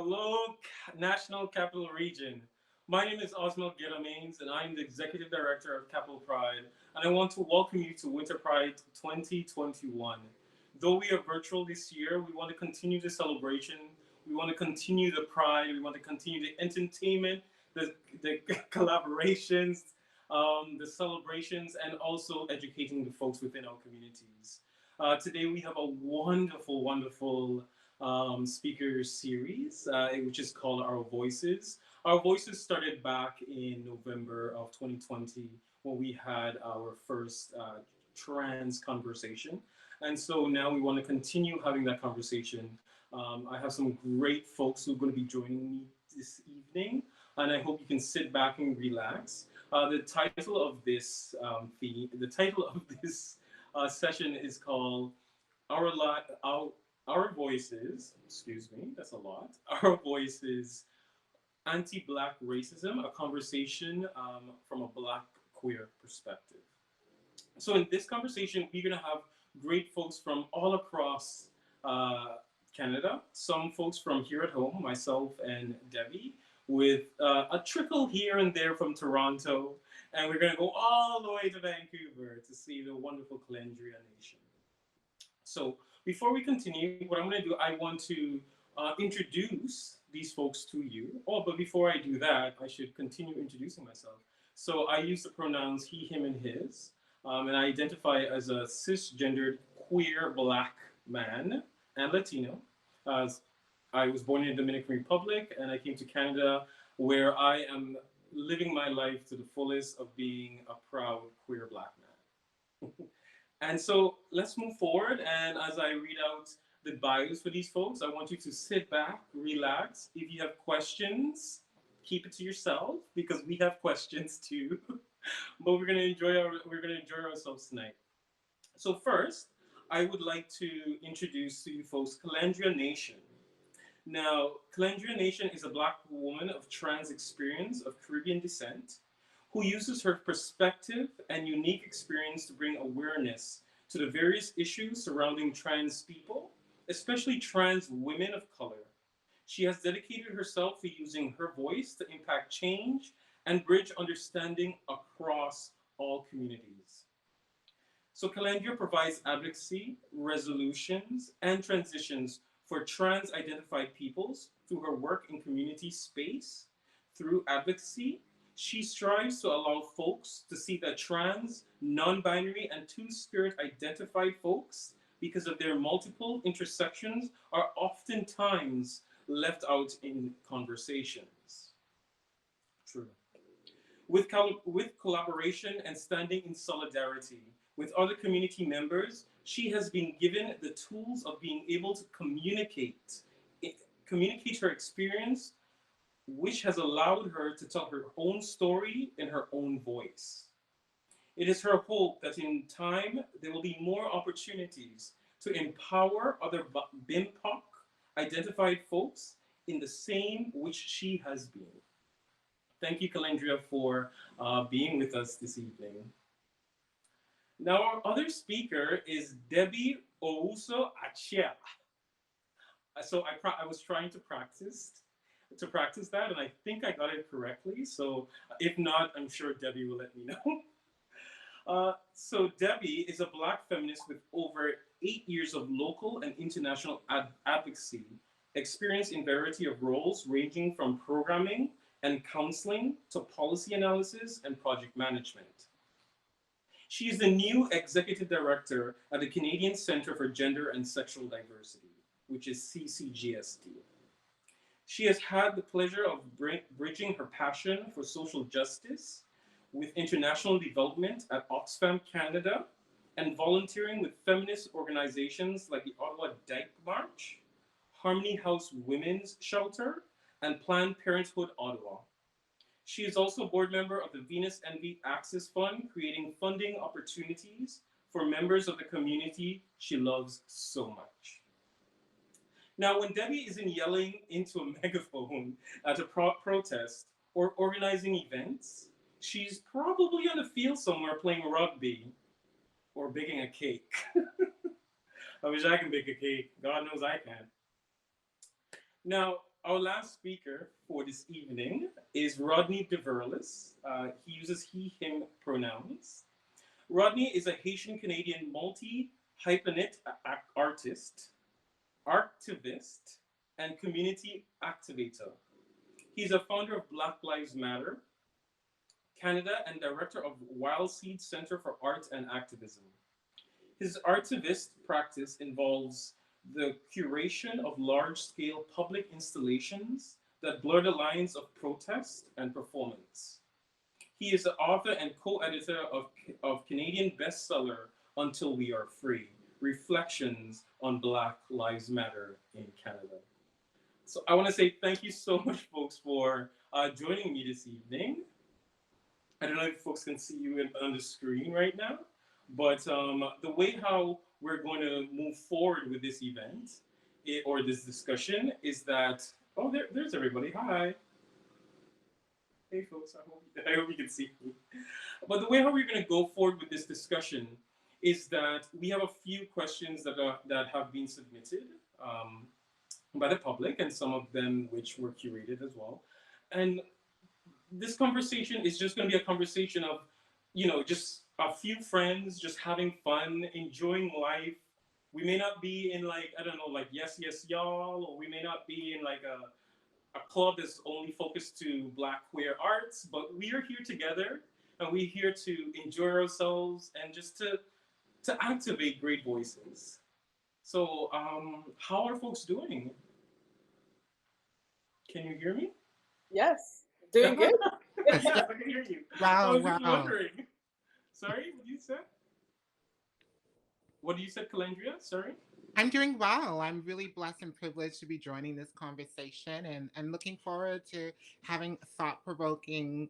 Hello, National Capital Region. My name is Osmel Maynes, and I'm the Executive Director of Capital Pride, and I want to welcome you to Winter Pride 2021. Though we are virtual this year, we want to continue the celebration, we want to continue the pride, we want to continue the entertainment, the collaborations, the celebrations, and also educating the folks within our communities. Today we have a wonderful speaker series, which is called Our Voices. Our Voices started back in November of 2020 when we had our first trans conversation. And so now we want to continue having that conversation. I have some great folks who are going to be joining me this evening, and I hope you can sit back and relax. The title of this session is called Our Voices, excuse me, that's a lot. Our Voices, Anti-Black Racism, a conversation from a Black queer perspective. So in this conversation, we're going to have great folks from all across Canada, some folks from here at home, myself and Debbie, with a trickle here and there from Toronto, and we're going to go all the way to Vancouver to see the wonderful Kelendria Nation. So before we continue, what I'm going to do, I want to introduce these folks to you. Oh, but before I do that, I should continue introducing myself. So I use the pronouns he, him, and his, and I identify as a cisgendered queer Black man and Latino. I was born in the Dominican Republic, and I came to Canada, where I am living my life to the fullest of being a proud queer Black man. And so let's move forward, and as I read out the bios for these folks, I want you to sit back, relax. If you have questions, keep it to yourself, because we have questions too. But we're gonna enjoy ourselves tonight. So first, I would like to introduce to you folks Kelendria Nation. Now, Kelendria Nation is a Black woman of trans experience of Caribbean descent who uses her perspective and unique experience to bring awareness to the various issues surrounding trans people, especially trans women of color. She has dedicated herself to using her voice to impact change and bridge understanding across all communities. So Kelendria provides advocacy, resolutions, and transitions for trans-identified peoples through her work in community space. Through advocacy, she strives to allow folks to see that trans, non-binary, and two-spirit identified folks, because of their multiple intersections, are oftentimes left out in conversations. True. With collaboration and standing in solidarity with other community members, she has been given the tools of being able to communicate her experience, which has allowed her to tell her own story in her own voice. It is her hope that in time, there will be more opportunities to empower other BIMPOC identified folks in the same which she has been. Thank you, Kelendria, for being with us this evening. Now, our other speaker is Debbie Owusu-Akyeea. So I was trying to practice that, and I think I got it correctly. So if not, I'm sure Debbie will let me know. So Debbie is a Black feminist with over 8 years of local and international advocacy experience in variety of roles, ranging from programming and counseling to policy analysis and project management. She is the new executive director at the Canadian Centre for Gender and Sexual Diversity, which is CCGSD. She has had the pleasure of bridging her passion for social justice with international development at Oxfam Canada and volunteering with feminist organizations like the Ottawa Dyke March, Harmony House Women's Shelter, and Planned Parenthood Ottawa. She is also a board member of the Venus Envy Access Fund, creating funding opportunities for members of the community she loves so much. Now, when Debbie isn't yelling into a megaphone at a protest or organizing events, she's probably on the field somewhere playing rugby or baking a cake. I wish I could bake a cake. God knows I can. Now, our last speaker for this evening is Rodney De Viralis. He uses he, him pronouns. Rodney is a Haitian Canadian multi-hyphenate artist, activist, and community activator. He's a founder of Black Lives Matter Canada and director of Wild Seed Center for Art and Activism. His artivist practice involves the curation of large-scale public installations that blur the lines of protest and performance. He is the author and co-editor of Canadian bestseller Until We Are Free, Reflections on Black Lives Matter in Canada. So I want to say thank you so much, folks, for joining me this evening. I don't know if folks can see you on the screen right now, but the way how we're going to move forward with this event or this discussion is that, oh, there's everybody. Hi. Hey, folks. I hope you can see me. But the way how we're going to go forward with this discussion is that we have a few questions that have been submitted by the public, and some of them which were curated as well. And this conversation is just going to be a conversation of, just a few friends just having fun, enjoying life. We may not be in like, I don't know, like yes, yes, y'all, or we may not be in like a club that's only focused to Black queer arts, but we are here together and we're here to enjoy ourselves and just to activate great voices. So how are folks doing? Can you hear me? Yes, doing good. Yes, I can hear you. Wow, I was just wow. wondering. Sorry, what did you say? What did you say, Kelendria? Sorry? I'm doing well. I'm really blessed and privileged to be joining this conversation and looking forward to having thought-provoking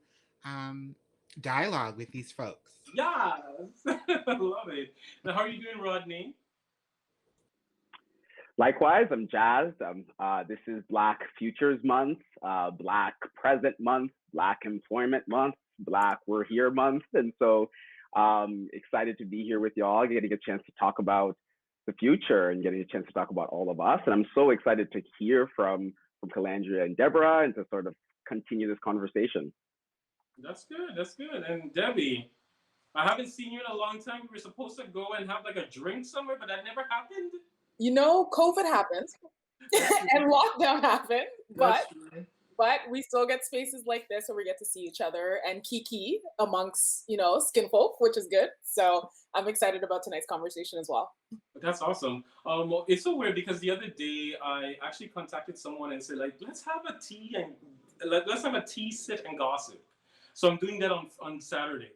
dialogue with these folks. Yes! I love it. Now, how are you doing, Rodney? Likewise, I'm jazzed. This is Black Futures Month, Black Present Month, Black Employment Month, Black We're Here Month. And so excited to be here with y'all, getting a chance to talk about the future and getting a chance to talk about all of us. And I'm so excited to hear from Kelendria and Deborah and to sort of continue this conversation. That's good. That's good. And Debbie, I haven't seen you in a long time. We were supposed to go and have like a drink somewhere, but that never happened. COVID happened and lockdown happened, but we still get spaces like this where we get to see each other and kiki amongst, skin folk, which is good. So I'm excited about tonight's conversation as well. That's awesome. Well, it's so weird because the other day I actually contacted someone and said, like, let's have a tea and let's have a tea, sit and gossip. So I'm doing that on Saturday.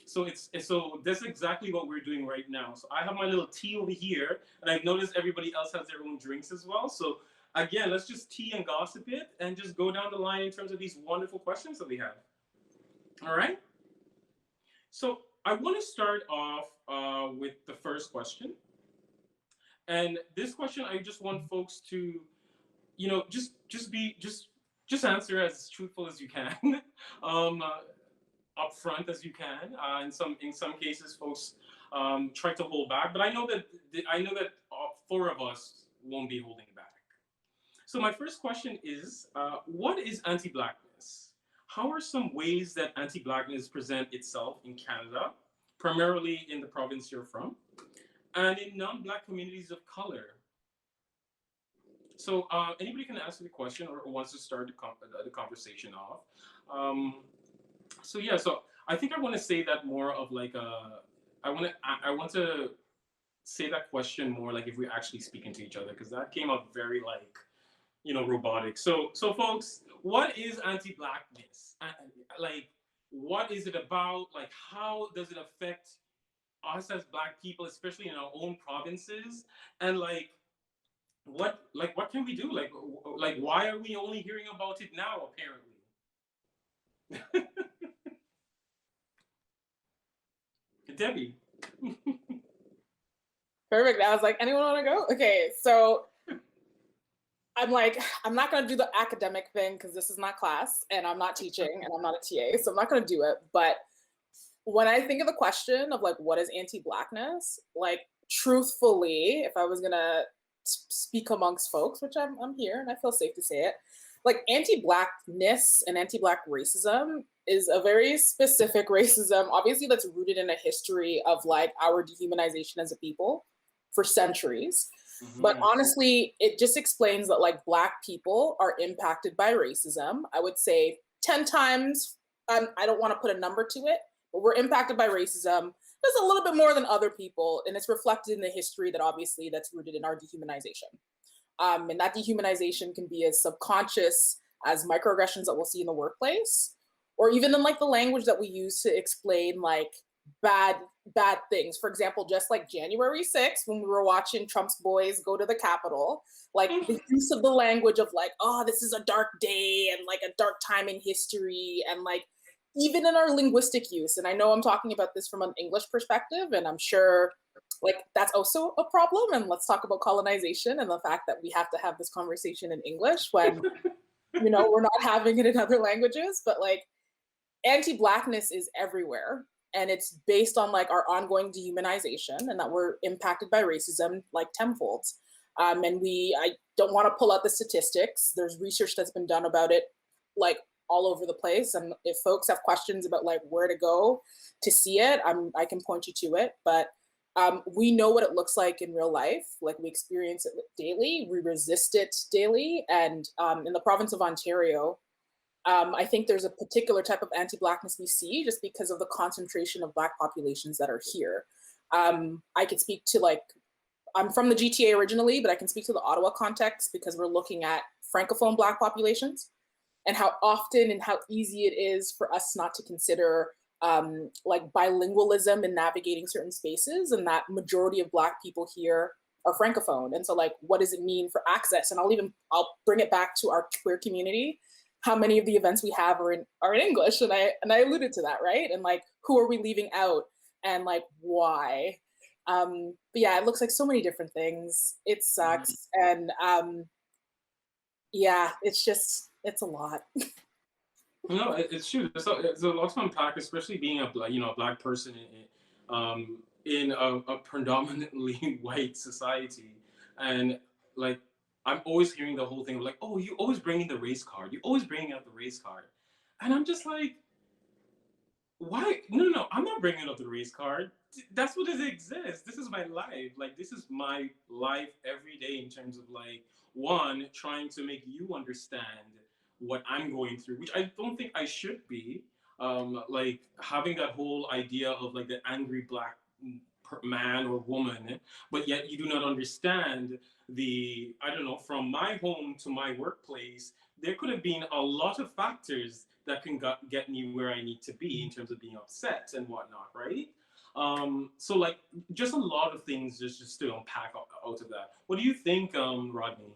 So so that's exactly what we're doing right now. So I have my little tea over here, and I've noticed everybody else has their own drinks as well. So again, let's just tea and gossip it and just go down the line in terms of these wonderful questions that we have. All right. So I want to start off with the first question. And this question, I just want folks to, just answer as truthful as you can. Upfront as you can. In some cases, folks try to hold back, but I know that four of us won't be holding back. So my first question is, what is anti-Blackness? How are some ways that anti-Blackness present itself in Canada, primarily in the province you're from, and in non-Black communities of color? So anybody can answer the question or wants to start the conversation off. So I think I want to say that more of like I want to say that question more like if we're actually speaking to each other, because that came up very like, robotic. So folks, what is anti-Blackness? Like, what is it about? Like, how does it affect us as Black people, especially in our own provinces? And like, what can we do? Like why are we only hearing about it now, apparently? Debbie. Perfect. I was like, anyone want to go? Okay, so I'm like, I'm not going to do the academic thing because this is not class and I'm not teaching and I'm not a TA, so I'm not going to do it. But when I think of the question of like, what is anti-Blackness? Like, truthfully, if I was going to speak amongst folks, which I'm here and I feel safe to say it, like anti-Blackness and anti-Black racism is a very specific racism, obviously that's rooted in a history of like our dehumanization as a people for centuries. But honestly, it just explains that like Black people are impacted by racism. I would say 10 times, I don't want to put a number to it, but we're impacted by racism. There's a little bit more than other people, and it's reflected in the history that obviously that's rooted in our dehumanization. And that dehumanization can be as subconscious as microaggressions that we'll see in the workplace, or even in like the language that we use to explain like bad things. For example, just like January 6th, when we were watching Trump's boys go to the Capitol, like the use of the language of like, oh, this is a dark day and like a dark time in history, and like even in our linguistic use. And I know I'm talking about this from an English perspective, and I'm sure like that's also a problem. And let's talk about colonization and the fact that we have to have this conversation in English when you know we're not having it in other languages. But like anti-Blackness is everywhere, and it's based on like our ongoing dehumanization and that we're impacted by racism like tenfold. And I don't want to pull out the statistics. There's research that's been done about it like all over the place. And if folks have questions about like where to go to see it, I can point you to it. But we know what it looks like in real life. Like we experience it daily, we resist it daily. And in the province of Ontario, I think there's a particular type of anti-Blackness we see just because of the concentration of Black populations that are here. I could speak to like, I'm from the GTA originally, but I can speak to the Ottawa context because we're looking at Francophone Black populations and how often and how easy it is for us not to consider like bilingualism in navigating certain spaces, and that majority of Black people here are Francophone. And so like, what does it mean for access? And I'll bring it back to our queer community. How many of the events we have are in English? And I alluded to that, right? And like, who are we leaving out and like why? But yeah, it looks like so many different things. It sucks. And yeah, it's a lot. No, it's true. It's a lot to unpack, especially being a Black person in a predominantly white society, and like I'm always hearing the whole thing of like, oh, you always bringing the race card. You always bringing out the race card, and I'm just like, why? No, I'm not bringing up the race card. That's what it exists. This is my life. Like this is my life every day in terms of like one trying to make you understand what I'm going through, which I don't think I should be. Like having that whole idea of like the angry Black man or woman, but yet you do not understand I don't know, from my home to my workplace, there could have been a lot of factors that can get me where I need to be in terms of being upset and whatnot, right? So like just a lot of things just to unpack out of that. What do you think, Rodney?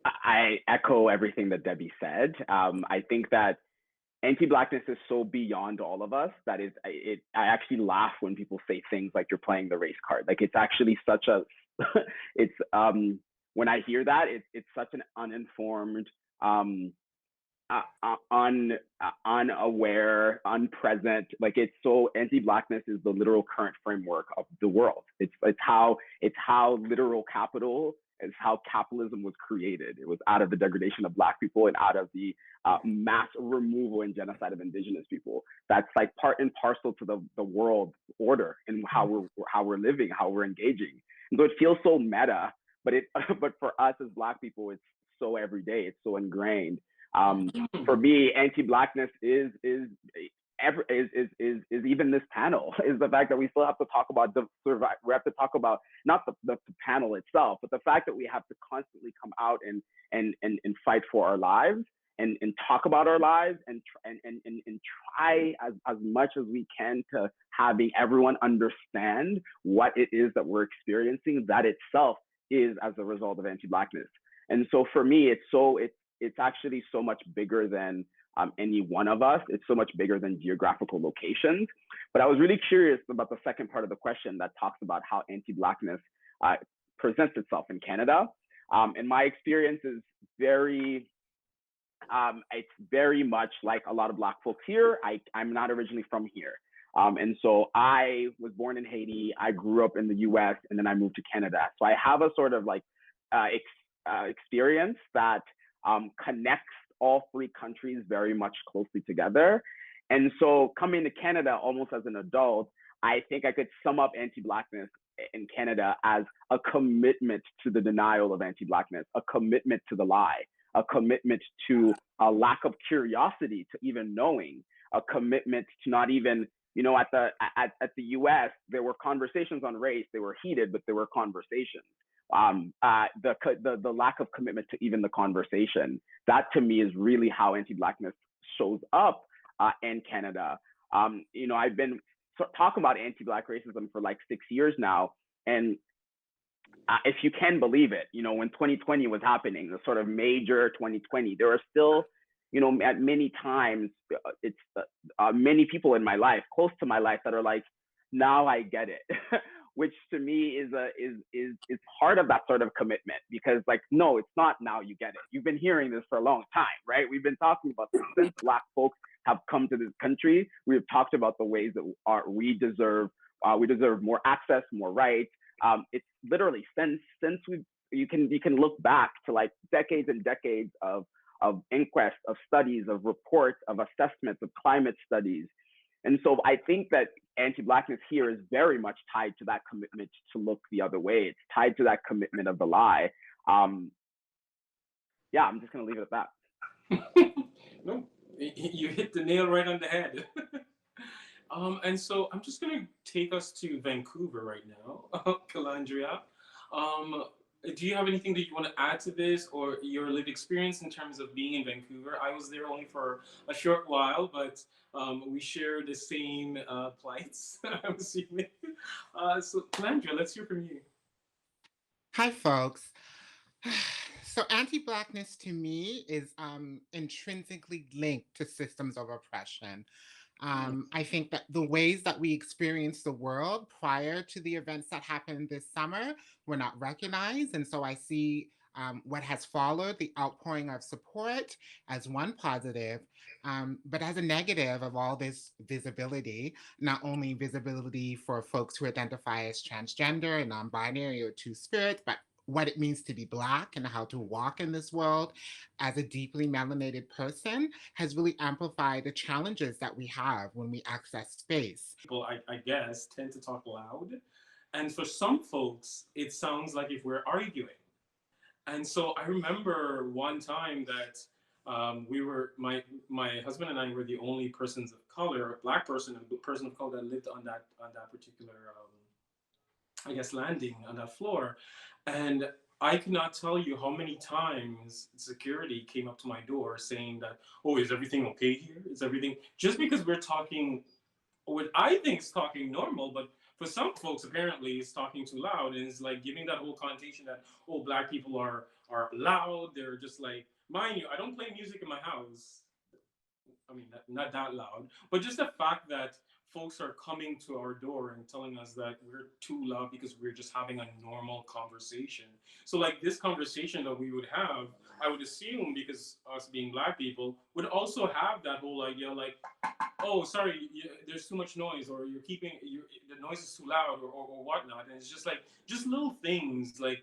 I echo everything that Debbie said. I think that anti-Blackness is so beyond all of us that I actually laugh when people say things like you're playing the race card. Like it's actually such a, it's when I hear that, it's such an uninformed, unaware, unpresent. Like it's so anti-Blackness is the literal current framework of the world. It's how literal capital is how capitalism was created. It was out of the degradation of Black people and out of the mass removal and genocide of Indigenous people. That's like part and parcel to the world order and how we're living, how we're engaging. And so it feels so meta, but for us as Black people, it's so everyday. It's so ingrained. For me, anti-Blackness is even this panel, is the fact that we still have to talk about we have to talk about not the panel itself, but the fact that we have to constantly come out and fight for our lives and talk about our lives and try as much as we can to having everyone understand what it is that we're experiencing. That itself is as a result of anti-Blackness. And so for me, it's actually so much bigger than any one of us. It's so much bigger than geographical locations. But I was really curious about the second part of the question that talks about how anti-Blackness presents itself in Canada. And my experience is it's very much like a lot of Black folks here. I'm not originally from here. And so I was born in Haiti. I grew up in the US, and then I moved to Canada. So I have a sort of like experience that connects all three countries very much closely together. And so coming to Canada almost as an adult, I think I could sum up anti-Blackness in Canada as a commitment to the denial of anti-Blackness, a commitment to the lie, a commitment to a lack of curiosity to even knowing, a commitment to not even, you know, at the US, there were conversations on race. They were heated, but there were conversations. The lack of commitment to even the conversation. That to me is really how anti-Blackness shows up in Canada. You know, I've been talking about anti-Black racism for like 6 years now, and if you can believe it, you know, when 2020 was happening, the sort of major 2020, there are still, you know, at many times, it's many people in my life, close to my life, that are like, now I get it, which to me is part of that sort of commitment, because like, no, it's not now you get it. You've been hearing this for a long time, right? We've been talking about this since Black folks have come to this country. We've talked about the ways that we deserve more access, more rights. It's literally since you can look back to like decades and decades of inquests, of studies, of reports, of assessments, of climate studies. And so I think that anti-Blackness here is very much tied to that commitment to look the other way. It's tied to that commitment of the lie. Yeah, I'm just gonna leave it at that. No, you hit the nail right on the head. And so I'm just going to take us to Vancouver right now, Kelendria. Do you have anything that you want to add to this, or your lived experience in terms of being in Vancouver? I was there only for a short while, but we share the same plights, I'm assuming. So Kelendria, let's hear from you. Hi, folks. So anti-Blackness to me is intrinsically linked to systems of oppression. I think that the ways that we experience the world prior to the events that happened this summer were not recognized. And so I see what has followed, the outpouring of support, as one positive, but as a negative of all this visibility, not only visibility for folks who identify as transgender and non-binary or two-spirit, but what it means to be Black and how to walk in this world as a deeply melanated person has really amplified the challenges that we have when we access space. People, I guess, tend to talk loud. And for some folks, it sounds like if we're arguing. And so I remember one time that my husband and I were the only persons of color, Black person and person of color that lived on that particular I guess landing on that floor. And I cannot tell you how many times security came up to my door saying that, oh, is everything okay here? Is everything, just because we're talking what I think is talking normal, but for some folks apparently it's talking too loud, and it's like giving that whole connotation that, oh, Black people are loud. They're just like, mind you, I don't play music in my house. I mean, not that loud, but just the fact that folks are coming to our door and telling us that we're too loud because we're just having a normal conversation. So like this conversation that we would have, I would assume, because us being Black people, would also have that whole idea like, oh, sorry, there's too much noise, or the noise is too loud, or whatnot. And it's just like, just little things like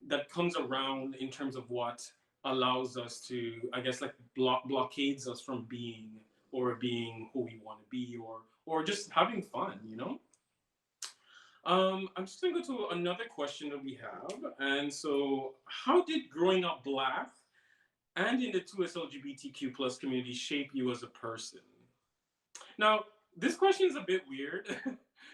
that comes around in terms of what allows us to, I guess, like blockades us from being who we want to be, or just having fun, you know? I'm just gonna go to another question that we have. And so, how did growing up Black and in the 2S LGBTQ plus community shape you as a person? Now, this question is a bit weird.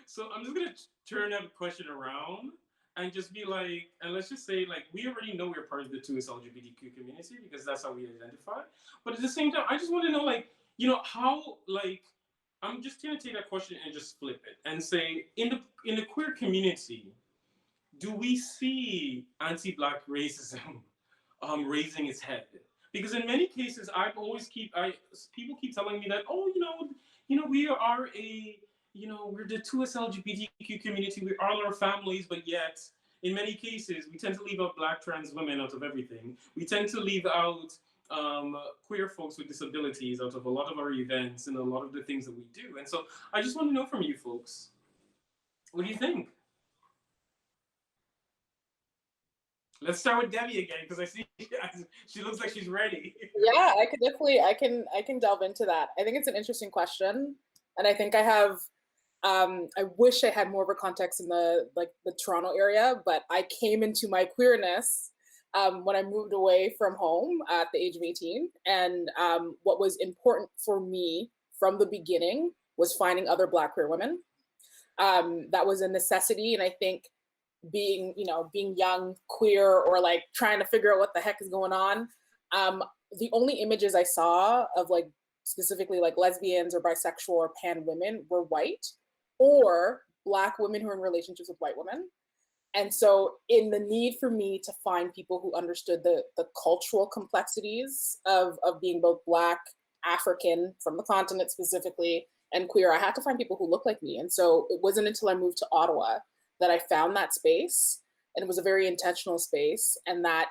So I'm just gonna turn that question around and just be like, and let's just say, like, we already know we're part of the 2S LGBTQ community because that's how we identify. But at the same time, I just want to know, like, you know, how, like, I'm just gonna take that question and just flip it and say, in the queer community, do we see anti-Black racism raising its head? Because in many cases, people keep telling me that, oh, we are we're the 2S LGBTQ community, we're all our families, but yet in many cases we tend to leave out Black trans women out of everything. We tend to leave out queer folks with disabilities out of a lot of our events and a lot of the things that we do. And so I just want to know from you folks, what do you think? Let's start with Debbie again because I see she looks like she's ready. Yeah, I could definitely, I can delve into that. I think it's an interesting question, and I think I have. I wish I had more of a context in the Toronto area, but I came into my queerness when I moved away from home at the age of 18. And what was important for me from the beginning was finding other Black queer women. That was a necessity, and I think being young, queer, or like trying to figure out what the heck is going on. The only images I saw of like specifically like lesbians or bisexual or pan women were white or Black women who are in relationships with white women. And so in the need for me to find people who understood the cultural complexities of being both Black, African from the continent specifically, and queer, I had to find people who look like me. And so it wasn't until I moved to Ottawa that I found that space. And it was a very intentional space. And that,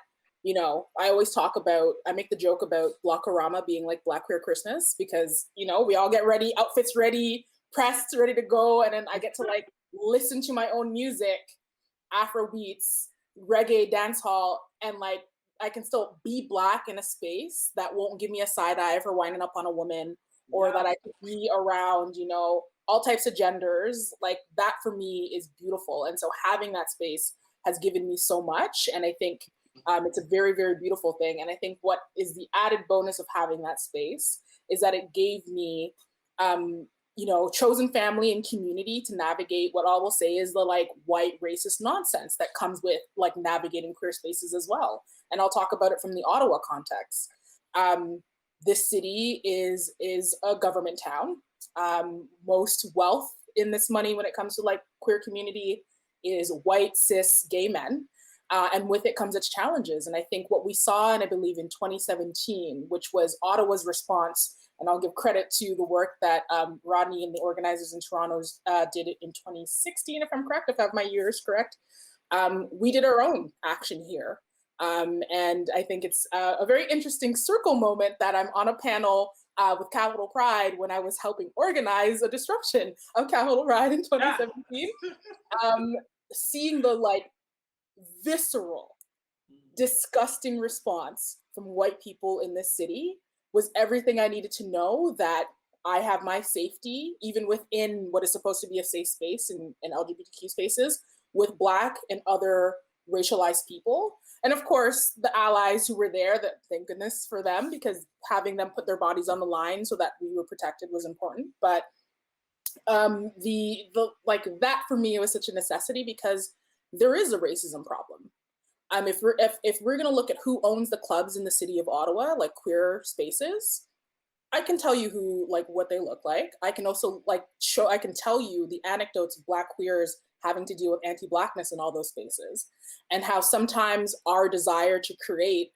I always I make the joke about Blockorama being like Black Queer Christmas, because, we all get ready, outfits ready, pressed, ready to go. And then I get to like listen to my own music, Afro beats, reggae, dance hall, and like I can still be Black in a space that won't give me a side eye for winding up on a woman, or that I could be around, all types of genders. Like that for me is beautiful. And so having that space has given me so much. And I think it's a very, very beautiful thing. And I think what is the added bonus of having that space is that it gave me, chosen family and community to navigate what I will say is the like white racist nonsense that comes with like navigating queer spaces as well. And I'll talk about it from the Ottawa context. This city is a government town. Most wealth in this money when it comes to like queer community is white, cis, gay men. And with it comes its challenges. And I think what we saw, and I believe in 2017, which was Ottawa's response, and I'll give credit to the work that Rodney and the organizers in Toronto did it in 2016, if I'm correct, if I have my years correct. We did our own action here. And I think it's a very interesting circle moment that I'm on a panel with Capital Pride when I was helping organize a disruption of Capital Pride in 2017. Seeing the like visceral, disgusting response from white people in this city was everything I needed to know, that I have my safety, even within what is supposed to be a safe space in LGBTQ spaces, with Black and other racialized people. And of course, the allies who were there, that thank goodness for them, because having them put their bodies on the line so that we were protected was important. But the like that for me was such a necessity, because there is a racism problem. If we're gonna look at who owns the clubs in the city of Ottawa, like queer spaces, I can tell you who, like what they look like. I can also I can tell you the anecdotes of Black queers having to deal with anti-Blackness in all those spaces, and how sometimes our desire to create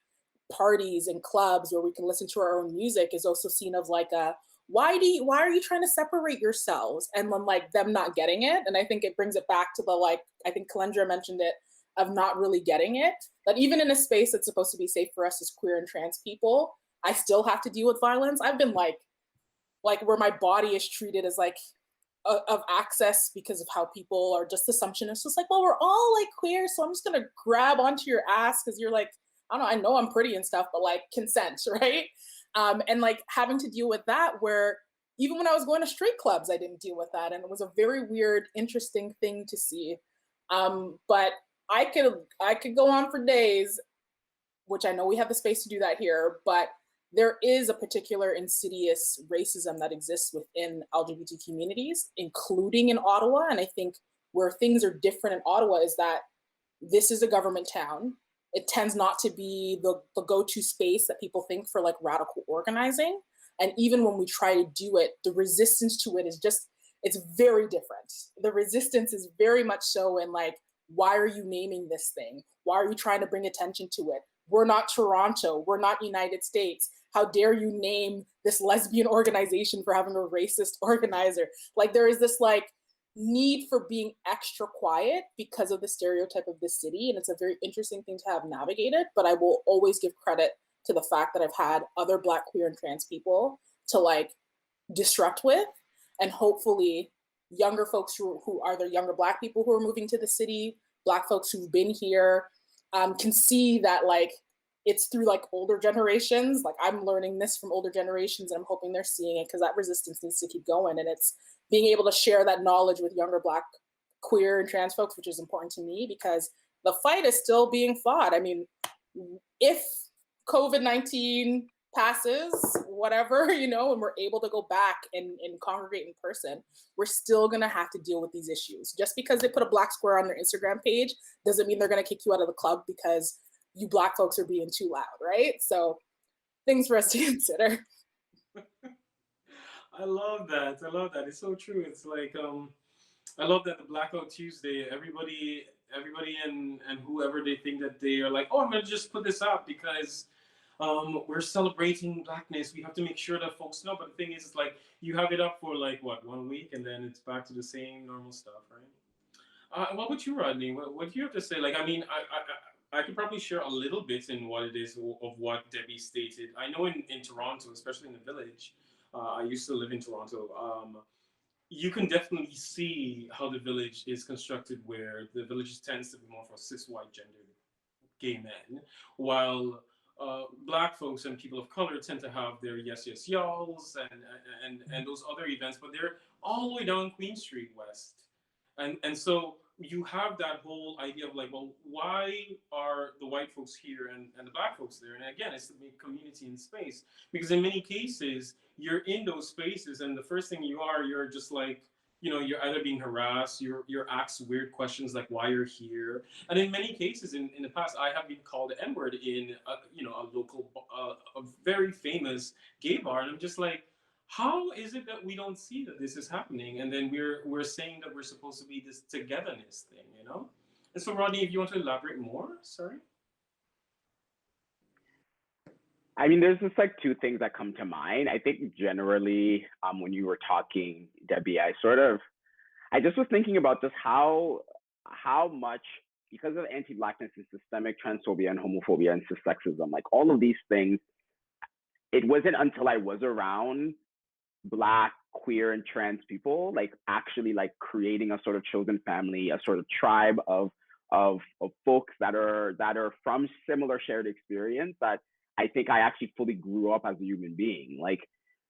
parties and clubs where we can listen to our own music is also seen of like a, why are you trying to separate yourselves? And then like them not getting it. And I think it brings it back to the, like, I think Kelendria mentioned it, of not really getting it, that even in a space that's supposed to be safe for us as queer and trans people, I still have to deal with violence. I've been like where my body is treated as like of access because of how people are just assumption. It's just like, well, we're all like queer, so I'm just gonna grab onto your ass because you're like, I don't know, I know I'm pretty and stuff, but like consent, right? And like having to deal with that, where even when I was going to straight clubs, I didn't deal with that. And it was a very weird, interesting thing to see. But I could go on for days, which I know we have the space to do that here, but there is a particular insidious racism that exists within LGBT communities, including in Ottawa. And I think where things are different in Ottawa is that this is a government town. It tends not to be the go-to space that people think for like radical organizing. And even when we try to do it, the resistance to it is just, it's very different. The resistance is very much so in like, why are you naming this thing? Why are you trying to bring attention to it? We're not Toronto, we're not United States. How dare you name this lesbian organization for having a racist organizer? Like there is this like need for being extra quiet because of the stereotype of this city. And it's a very interesting thing to have navigated, but I will always give credit to the fact that I've had other Black, queer, and trans people to like disrupt with, and hopefully younger folks who are the younger Black people who are moving to the city, Black folks who've been here, can see that like it's through like older generations. Like I'm learning this from older generations, and I'm hoping they're seeing it, because that resistance needs to keep going. And it's being able to share that knowledge with younger Black, queer, and trans folks, which is important to me, because the fight is still being fought. I mean, if COVID-19 passes, whatever, you know, and we're able to go back and congregate in person, we're still gonna have to deal with these issues. Just because they put a Black square on their Instagram page doesn't mean they're gonna kick you out of the club because you Black folks are being too loud, right? So things for us to consider. I love that. I love that. It's so true. It's like I love that the Blackout Tuesday, everybody and whoever they think that they are like, oh, I'm gonna just put this up because we're celebrating Blackness. We have to make sure that folks know. But the thing is, it's like you have it up for like what, 1 week, and then it's back to the same normal stuff, right? What about you, Rodney? What do you have to say? Like, I mean, I could probably share a little bit in what it is of what Debbie stated. I know in Toronto, especially in the village, I used to live in Toronto. You can definitely see how the village is constructed, where the village tends to be more for cis white gendered gay men, while Black folks and people of color tend to have their yes yes y'alls and those other events, but they're all the way down Queen Street West, and so you have that whole idea of like, well, why are the white folks here and the Black folks there? And again, it's to make community in space, because in many cases you're in those spaces, and the first thing you're just like, you know, you're either being harassed, you're asked weird questions like why you're here, and in many cases in the past I have been called the N-word in you know, a local a very famous gay bar, and I'm just like, how is it that we don't see that this is happening, and then we're saying that we're supposed to be this togetherness thing, you know? And so, Rodney, if you want to elaborate more, sorry. I mean, there's just like two things that come to mind. I think generally, when you were talking, Debbie, I just was thinking about just how much, because of anti-Blackness and systemic transphobia and homophobia and cissexism, like all of these things, it wasn't until I was around Black, queer, and trans people, like actually like creating a sort of chosen family, a sort of tribe of folks that are from similar shared experience, that I think I actually fully grew up as a human being. Like,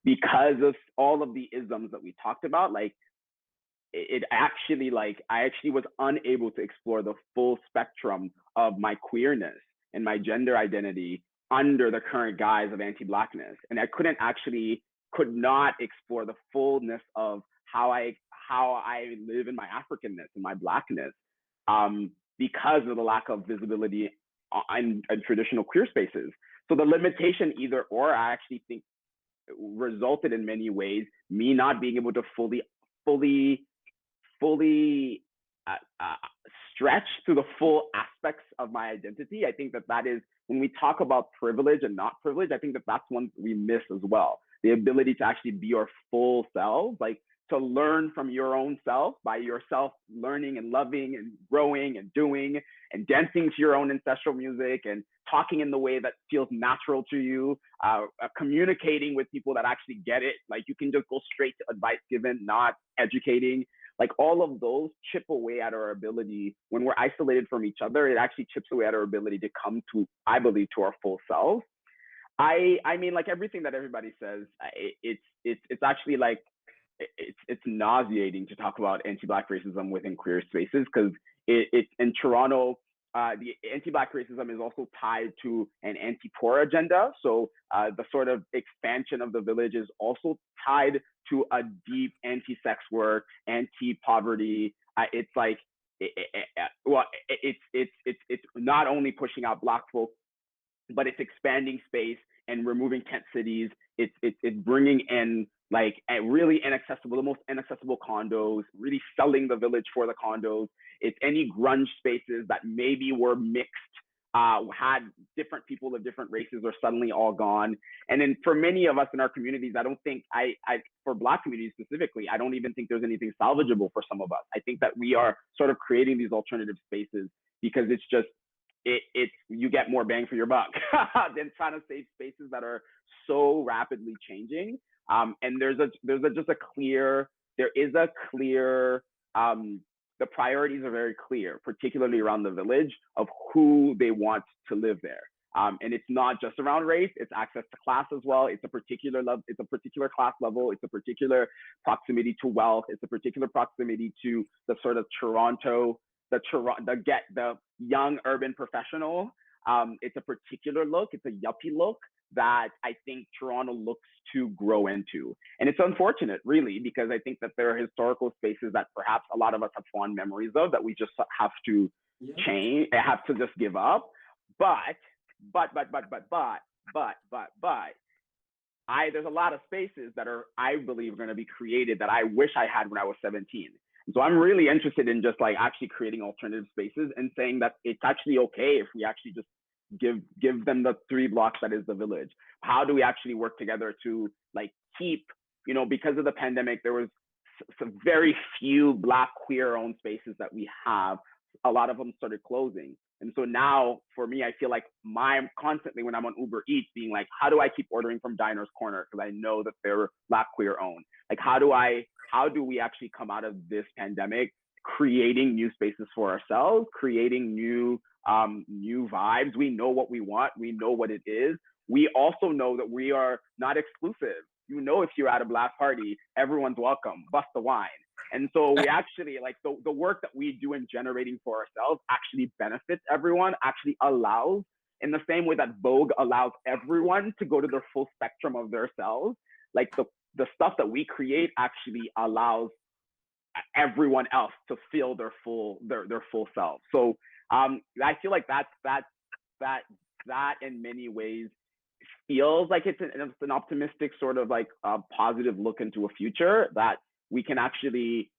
because of all of the isms that we talked about, like it actually, like I actually was unable to explore the full spectrum of my queerness and my gender identity under the current guise of anti-Blackness. And I could not explore the fullness of how I live in my Africanness and my Blackness, because of the lack of visibility in traditional queer spaces. So the limitation either or, I actually think, resulted in many ways me not being able to fully stretch to the full aspects of my identity. I think that is, when we talk about privilege and not privilege, I think that that's one we miss as well. The ability to actually be your full selves, like to learn from your own self, by yourself learning and loving and growing and doing and dancing to your own ancestral music and talking in the way that feels natural to you, communicating with people that actually get it. Like you can just go straight to advice given, not educating. Like all of those chip away at our ability when we're isolated from each other. It actually chips away at our ability to come to, I believe, to our full selves. I mean, like everything that everybody says, it's actually like, it's nauseating to talk about anti-Black racism within queer spaces, because it's in Toronto, the anti-Black racism is also tied to an anti-poor agenda. So the sort of expansion of the village is also tied to a deep anti-sex work, anti-poverty. It's like, it's not only pushing out Black folk, but it's expanding space and removing tent cities. It's bringing in like really inaccessible, the most inaccessible condos, really selling the village for the condos. It's any grunge spaces that maybe were mixed, had different people of different races are suddenly all gone. And then for many of us in our communities, I don't think, for Black communities specifically, I don't even think there's anything salvageable for some of us. I think that we are sort of creating these alternative spaces because it's just, you get more bang for your buck than trying to save spaces that are so rapidly changing. And there is a clear the priorities are very clear, particularly around the village, of who they want to live there. And it's not just around race; it's access to class as well. It's a particular it's a particular class level. It's a particular proximity to wealth. It's a particular proximity to the sort of Toronto, the young urban professional. It's a particular look. It's a yuppie look that I think Toronto looks to grow into. And it's unfortunate, really, because I think that there are historical spaces that perhaps a lot of us have fond memories of that we just have to change, have to just give up. But there's a lot of spaces that are, I believe, going to be created that I wish I had when I was 17. So I'm really interested in just like actually creating alternative spaces and saying that it's actually okay if we actually just give them the 3 blocks that is the village. How do we actually work together to like keep, because of the pandemic, there was some very few Black queer owned spaces that we have. A lot of them started closing. And so now for me, I feel like I'm constantly, when I'm on Uber Eats, being like, how do I keep ordering from Diner's Corner? Because I know that they're Black queer owned. Like, how do we actually come out of this pandemic creating new spaces for ourselves, creating new vibes? We know what we want. We know what it is. We also know that we are not exclusive. If you're at a Black party, everyone's welcome. Bust the wine. And so we actually, like, the work that we do in generating for ourselves actually benefits everyone, actually allows, in the same way that Vogue allows everyone to go to their full spectrum of their selves, like the stuff that we create actually allows everyone else to feel their full self. So I feel like that in many ways feels like it's an optimistic sort of like a positive look into a future that we can actually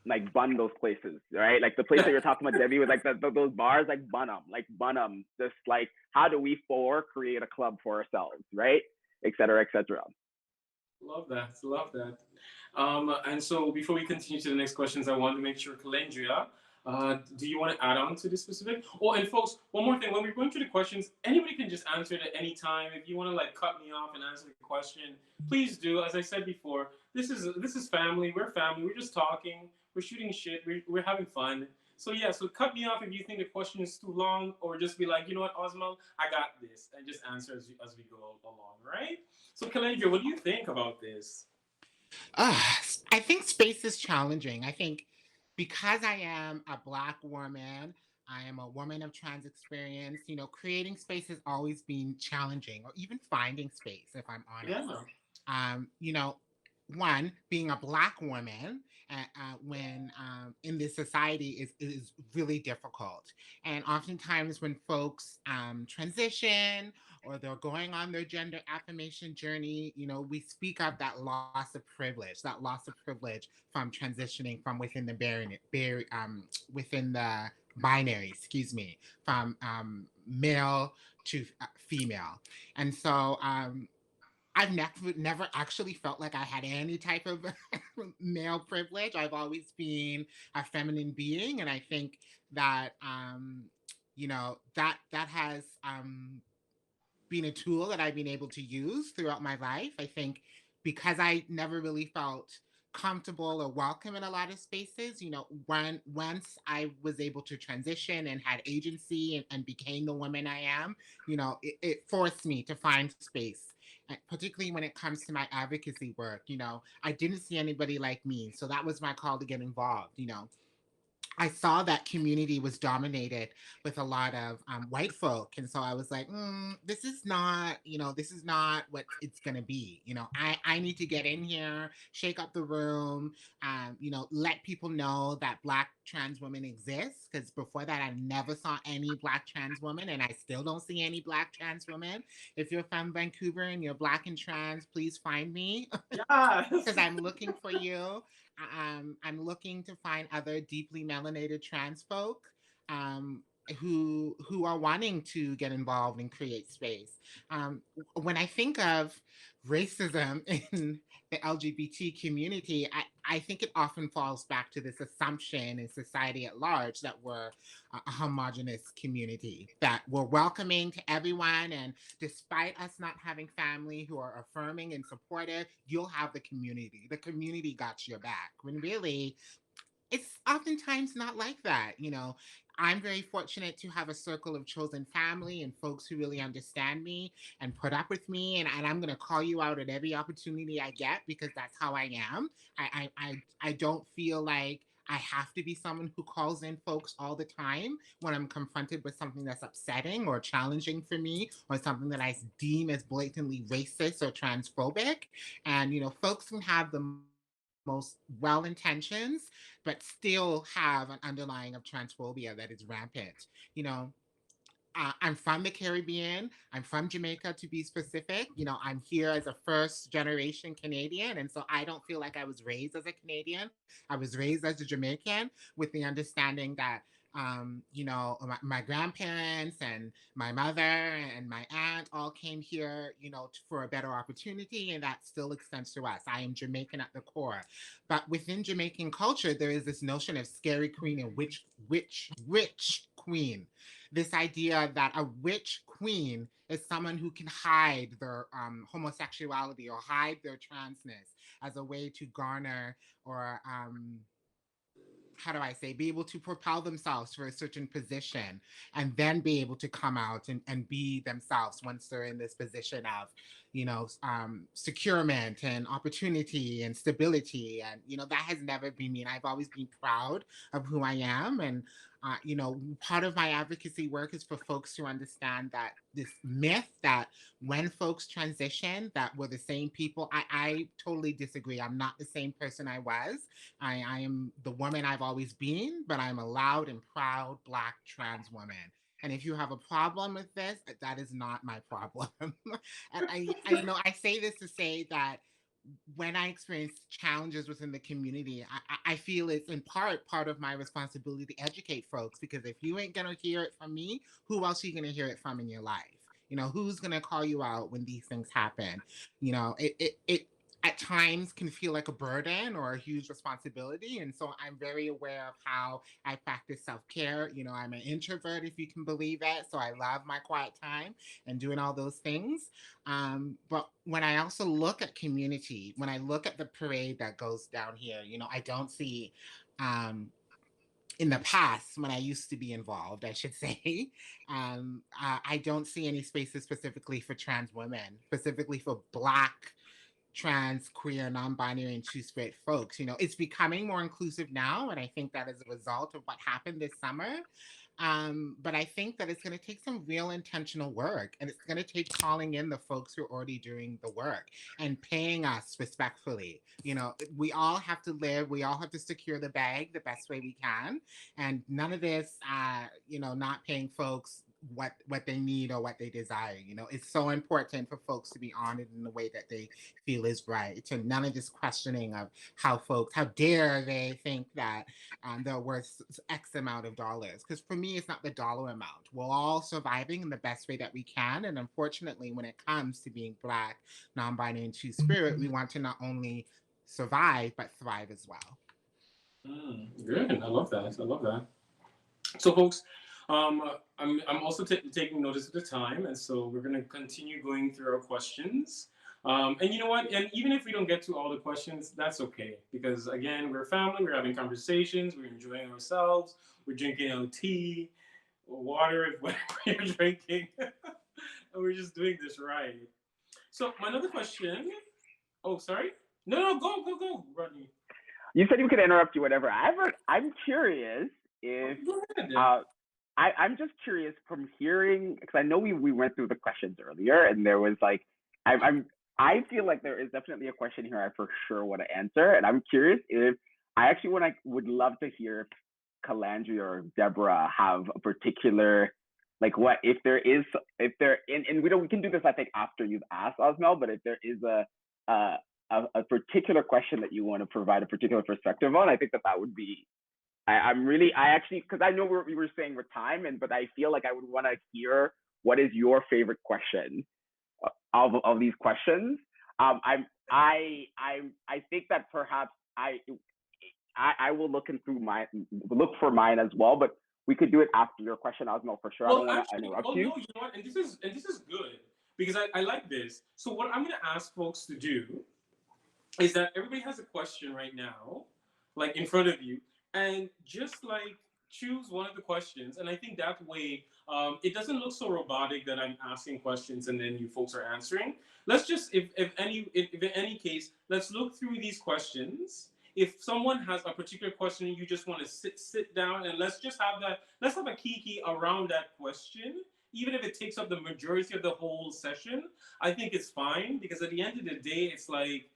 like bun those places, right? Like the place that you're talking about, Debbie, with like those bars, like bun them. Just like, how do we create a club for ourselves, right? Et cetera, et cetera. Love that. And so before we continue to the next questions, I want to make sure, Kelendria, do you want to add on to this specific? Oh, and folks, one more thing. When we're going through the questions, anybody can just answer it at any time. If you want to like cut me off and answer the question, please do. As I said before, this is family. We're family. We're just talking. We're shooting shit. We're having fun. So yeah, so cut me off if you think the question is too long, or just be like, you know what, Osmel, I got this, and just answer as we go along, right? So Kelendria, what do you think about this? I think space is challenging. I think because I am a Black woman, I am a woman of trans experience, creating space has always been challenging, or even finding space, if I'm honest. Yeah. One, being a Black woman when in this society is really difficult. And oftentimes when folks transition or they're going on their gender affirmation journey, we speak of that loss of privilege from transitioning from within the binary, from male to female. And so I've never actually felt like I had any type of male privilege. I've always been a feminine being, and I think that that has been a tool that I've been able to use throughout my life. I think because I never really felt comfortable or welcome in a lot of spaces, once I was able to transition and had agency and became the woman I am, it forced me to find space. Particularly when it comes to my advocacy work, I didn't see anybody like me. So that was my call to get involved. I saw that community was dominated with a lot of white folk. And so I was like, this is not what it's going to be. I need to get in here, shake up the room, let people know that Black trans women exist. Because before that, I never saw any Black trans women, and I still don't see any Black trans women. If you're from Vancouver and you're Black and trans, please find me. Yes. Because I'm looking for you. I'm looking to find other deeply melanated trans folk who are wanting to get involved and create space. When I think of racism in the LGBT community, I think it often falls back to this assumption in society at large that we're a homogenous community, that we're welcoming to everyone, and despite us not having family who are affirming and supportive, you'll have the community. The community got your back. When really, it's oftentimes not like that. I'm very fortunate to have a circle of chosen family and folks who really understand me and put up with me. And I'm going to call you out at every opportunity I get because that's how I am. I don't feel like I have to be someone who calls in folks all the time when I'm confronted with something that's upsetting or challenging for me, or something that I deem as blatantly racist or transphobic. And, folks can have the most well intentions, but still have an underlying of transphobia that is rampant. You know, I'm from the Caribbean. I'm from Jamaica, to be specific. I'm here as a first generation Canadian. And so I don't feel like I was raised as a Canadian. I was raised as a Jamaican with the understanding that, my grandparents and my mother and my aunt all came here, for a better opportunity. And that still extends to us. I am Jamaican at the core. But within Jamaican culture, there is this notion of scary queen and witch queen. This idea that a witch queen is someone who can hide their homosexuality or hide their transness as a way to garner or how do I say, be able to propel themselves for a certain position and then be able to come out and be themselves once they're in this position of, securement and opportunity and stability. And, that has never been me. And I've always been proud of who I am. And, part of my advocacy work is for folks to understand that this myth that when folks transition, that we're the same people, I totally disagree. I'm not the same person I was. I am the woman I've always been, but I'm a loud and proud Black trans woman. And if you have a problem with this, that is not my problem. And I say this to say that when I experience challenges within the community, I feel it's in part of my responsibility to educate folks, because if you ain't gonna hear it from me, who else are you gonna hear it from in your life? Who's gonna call you out when these things happen? It at times can feel like a burden or a huge responsibility. And so I'm very aware of how I practice self-care. I'm an introvert, if you can believe it. So I love my quiet time and doing all those things. But when I also look at community, when I look at the parade that goes down here, I don't see in the past, when I used to be involved, I should say, I don't see any spaces specifically for trans women, specifically for Black trans, queer, non-binary, and two-spirit folks. It's becoming more inclusive now, and I think that is a result of what happened this summer. But I think that it's going to take some real intentional work, and it's going to take calling in the folks who are already doing the work and paying us respectfully. We all have to live, we all have to secure the bag the best way we can, and none of this, not paying folks what they need or what they desire. It's so important for folks to be honored in the way that they feel is right, and none of this questioning of how dare they think that they're worth X amount of dollars. Because for me, it's not the dollar amount. We're all surviving in the best way that we can. And unfortunately, when it comes to being Black, non-binary, and two-spirit, we want to not only survive, but thrive as well. Good. I love that. I love that. So, folks, I'm also taking notice of the time, and so we're going to continue going through our questions. And you know what? And even if we don't get to all the questions, that's okay. Because again, we're family, we're having conversations, we're enjoying ourselves, we're drinking our tea, or water, whatever you're drinking. And we're just doing this right. So my another question. Oh, sorry. No, go, Rodney. You said you could interrupt you, whatever. I'm curious if Go ahead. I'm just curious from hearing, because I know we went through the questions earlier, and there was like I feel like there is definitely a question here I for sure want to answer, and I'm curious if I would love to hear if Kelendria or Deborah have a particular, like, what if there and we can do this I think after you've asked Osmel, but if there is a particular question that you want to provide a particular perspective on, I think that would be I actually, because I know we were saying with time, but I feel like I would want to hear what is your favorite question of these questions. I think that perhaps I will look for mine as well, but we could do it after your question, Osmel, for sure. I don't want to interrupt you. No, you know what? And this is good because I like this. So what I'm gonna ask folks to do is that everybody has a question right now, like in front of you, and just like choose one of the questions. And I think that way, it doesn't look so robotic that I'm asking questions and then you folks are answering. Let's just, if in any case, let's look through these questions. If someone has a particular question and you just want to sit down and let's have a kiki around that question, even if it takes up the majority of the whole session, I think it's fine because at the end of the day, it's like,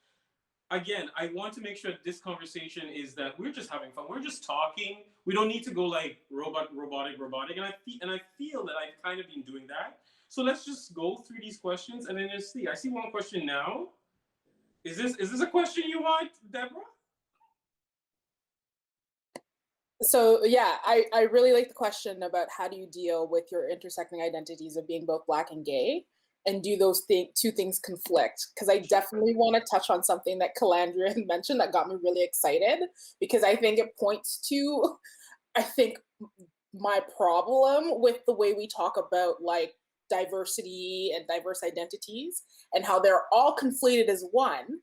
again, I want to make sure that this conversation is that we're just having fun. We're just talking. We don't need to go like robotic. And I feel that I've kind of been doing that. So let's just go through these questions and then let's see. I see one question now. Is this a question you want, Deborah? So yeah, I really like the question about how do you deal with your intersecting identities of being both Black and gay, and do those two things conflict? Because I definitely want to touch on something that Kelendria had mentioned that got me really excited, because I think it points to, I think, my problem with the way we talk about like diversity and diverse identities and how they're all conflated as one.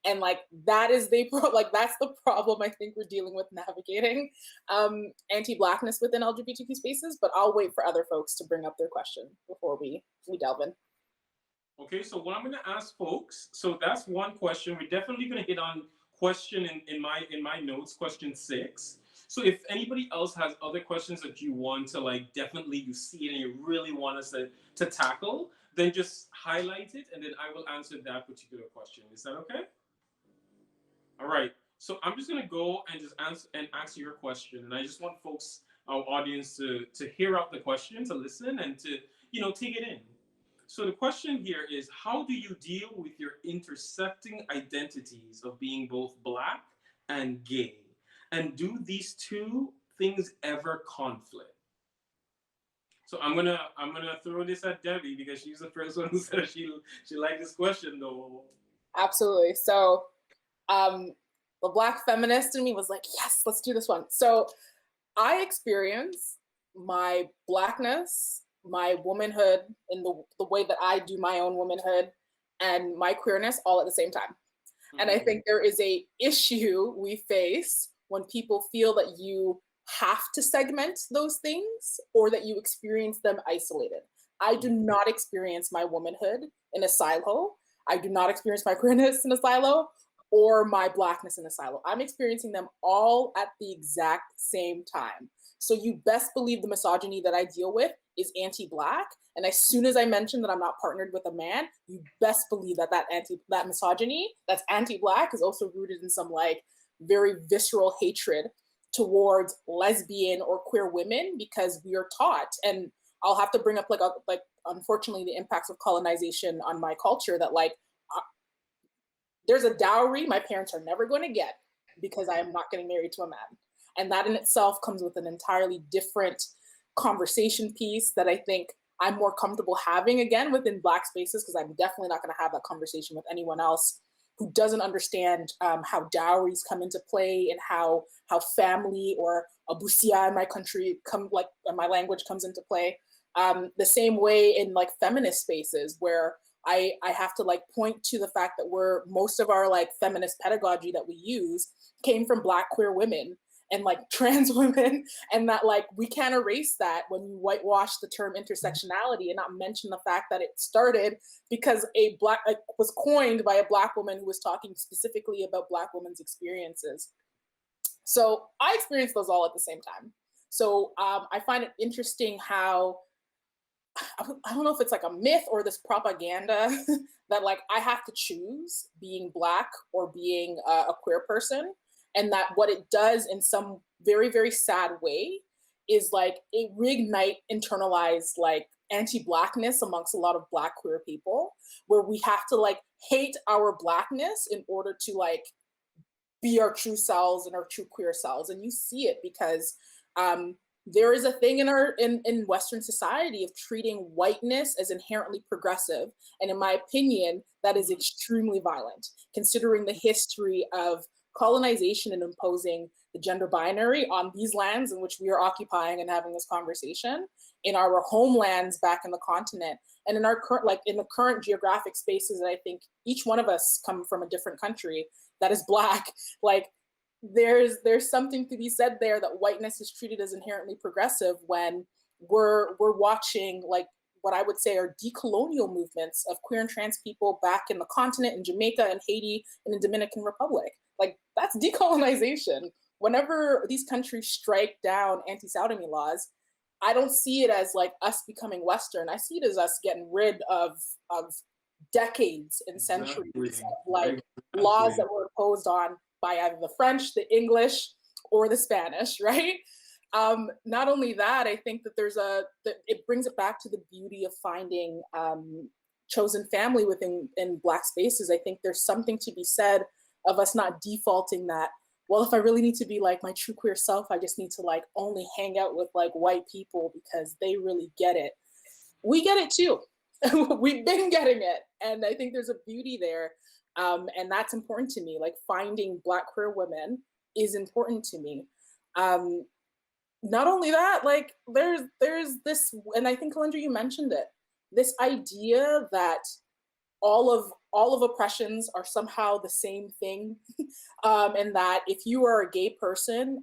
And like that is that's the problem I think we're dealing with navigating anti-Blackness within LGBTQ spaces. But I'll wait for other folks to bring up their question before we delve in. Okay, so what I'm going to ask folks, so that's one question. We're definitely going to hit on question in my notes, question 6. So if anybody else has other questions that you want to like, definitely you see it and you really want us to tackle, then just highlight it and then I will answer that particular question. Is that okay? All right, so I'm just gonna go and just answer your question, and I just want folks, our audience, to hear out the question, to listen, and to take it in. So the question here is, how do you deal with your intercepting identities of being both Black and gay, and do these two things ever conflict? So I'm gonna throw this at Debbie because she's the first one who said she liked this question though. Absolutely. So. The Black feminist in me was like, yes, let's do this one. So I experience my Blackness, my womanhood in the way that I do my own womanhood, and my queerness all at the same time. Mm-hmm. And I think there is a issue we face when people feel that you have to segment those things or that you experience them isolated. I do not experience my womanhood in a silo. I do not experience my queerness in a silo or my Blackness in a silo. I'm experiencing them all at the exact same time. So you best believe the misogyny that I deal with is anti-Black. And as soon as I mention that I'm not partnered with a man, you best believe that misogyny that's anti-Black is also rooted in some like very visceral hatred towards lesbian or queer women, because we are taught, and I'll have to bring up like unfortunately the impacts of colonization on my culture, that like there's a dowry my parents are never going to get because I am not getting married to a man. And that in itself comes with an entirely different conversation piece that I think I'm more comfortable having again within Black spaces, because I'm definitely not going to have that conversation with anyone else who doesn't understand how dowries come into play and how family or abusia in my country my language comes into play. The same way in like feminist spaces where I have to like point to the fact that most of our like feminist pedagogy that we use came from Black queer women and like trans women, and that like we can't erase that when you whitewash the term intersectionality and not mention the fact that it started because was coined by a Black woman who was talking specifically about Black women's experiences. So I experienced those all at the same time. So I find it interesting how, I don't know if it's like a myth or this propaganda that like I have to choose being Black or being a queer person, and that what it does in some very, very sad way is like it reignite internalized like anti-Blackness amongst a lot of Black queer people, where we have to like hate our Blackness in order to like be our true selves and our true queer selves. And you see it because there is a thing in Western society of treating whiteness as inherently progressive. And in my opinion, that is extremely violent, considering the history of colonization and imposing the gender binary on these lands in which we are occupying and having this conversation, in our homelands back in the continent, and in our current, like in the current geographic spaces that I think each one of us come from a different country that is Black. Like there's something to be said there that whiteness is treated as inherently progressive when we're watching like what I would say are decolonial movements of queer and trans people back in the continent, in Jamaica and Haiti and in Dominican Republic. Like that's decolonization. Whenever these countries strike down anti-sodomy laws, I don't see it as like us becoming Western. I see it as us getting rid of decades and centuries of like laws that were imposed on by either the French, the English, or the Spanish, right? Not only that, I think that it brings it back to the beauty of finding chosen family in Black spaces. I think there's something to be said of us not defaulting that, well, if I really need to be like my true queer self, I just need to like only hang out with like white people because they really get it. We get it too. We've been getting it. And I think there's a beauty there. And that's important to me. Like finding Black queer women is important to me. Not only that, like there's this, and I think Kelendria, you mentioned it, this idea that all of oppressions are somehow the same thing. And that if you are a gay person,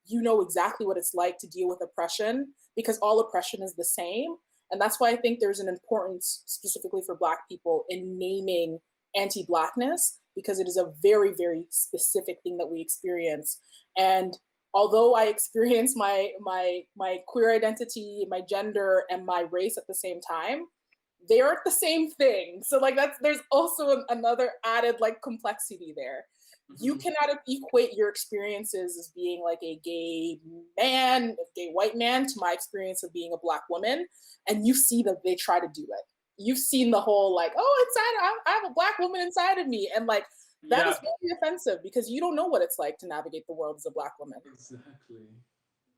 you know exactly what it's like to deal with oppression because all oppression is the same. And that's why I think there's an importance specifically for Black people in naming anti-Blackness, because it is a very, very specific thing that we experience. And although I experience my queer identity, my gender, and my race at the same time, they aren't the same thing. So like there's also another added like complexity there. You cannot equate your experiences as being like a gay man, a gay white man, to my experience of being a Black woman. And you see that they try to do it. You've seen the whole like, oh, I have a Black woman inside of me. And like, that is very offensive because you don't know what it's like to navigate the world as a Black woman. Exactly.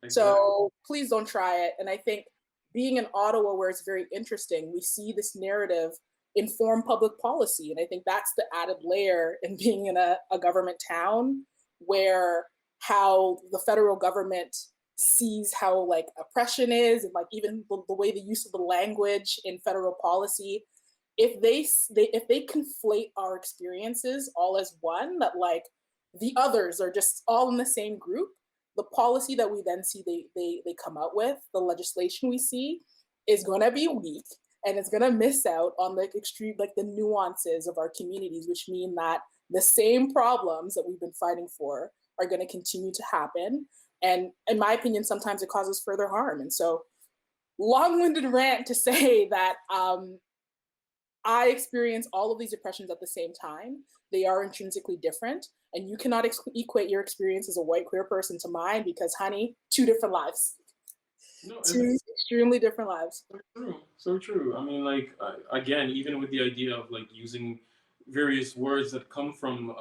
So please don't try it. And I think being in Ottawa, where it's very interesting, we see this narrative inform public policy. And I think that's the added layer in being in a government town where how the federal government sees how like oppression is and like even the way the use of the language in federal policy. If they conflate our experiences all as one, that like the others are just all in the same group, the policy that we then see they come out with, the legislation we see, is going to be weak and it's going to miss out on the extreme, like the nuances of our communities, which mean that the same problems that we've been fighting for are going to continue to happen. And in my opinion, sometimes it causes further harm. And so long-winded rant to say that I experience all of these oppressions at the same time. They are intrinsically different. And you cannot equate your experience as a white queer person to mine because, honey, two different lives. No, two extremely different lives. So true. So true. I mean, like, again, even with the idea of like using various words that come from,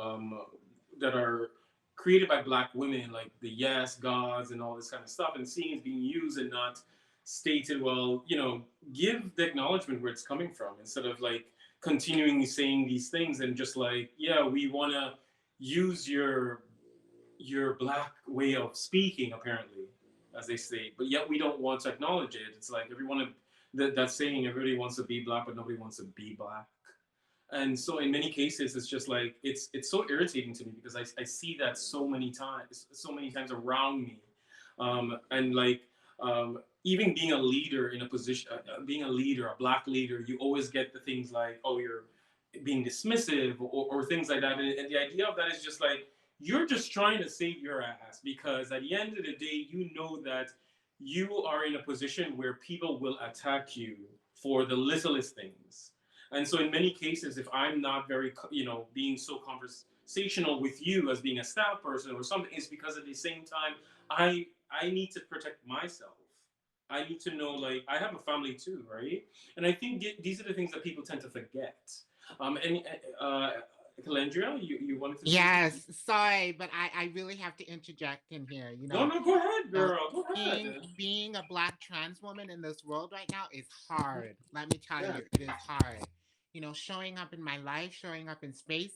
that are created by Black women, like the yes, gods, and all this kind of stuff, and seeing it being used and not stated, well, you know, give the acknowledgement where it's coming from instead of like continuing saying these things and just like, yeah, we want to use your Black way of speaking, apparently, as they say, but yet we don't want to acknowledge it. It's like everyone that saying everybody wants to be Black, but nobody wants to be Black. And so in many cases, it's just like it's so irritating to me because I see that so many times around me, and like even being a leader in a position, being a leader, a Black leader, you always get the things like, oh, you're being dismissive or things like that. And the idea of that is just like, you're just trying to save your ass because at the end of the day, you know that you are in a position where people will attack you for the littlest things. And so in many cases, if I'm not very, being so conversational with you as being a staff person or something, it's because at the same time, I need to protect myself. I need to know, like, I have a family too, right? And I think these are the things that people tend to forget. And Kelendria, you wanted to say something? Yes, sorry, but I really have to interject in here. No, no, go ahead, You know, girl. Go being ahead. being a Black trans woman in this world right now is hard. Let me tell Yeah. you, it is hard. Showing up in my life, showing up in space,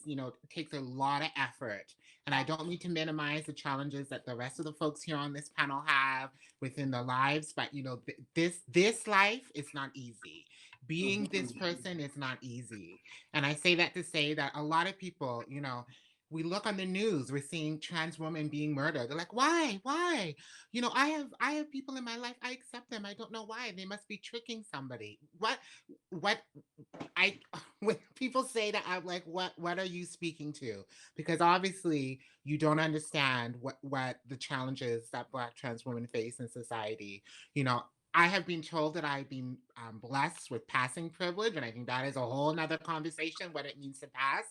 takes a lot of effort. And I don't mean to minimize the challenges that the rest of the folks here on this panel have within their lives, but this life is not easy. Being this person is not easy. And I say that to say that a lot of people, we look on the news, we're seeing trans women being murdered. They're like, why? Why? I have people in my life, I accept them. I don't know why. They must be tricking somebody. What I when people say that, I'm like, what are you speaking to? Because obviously you don't understand what the challenges that Black trans women face in society. You know, I have been told that I've been blessed with passing privilege, and I think that is a whole nother conversation, what it means to pass.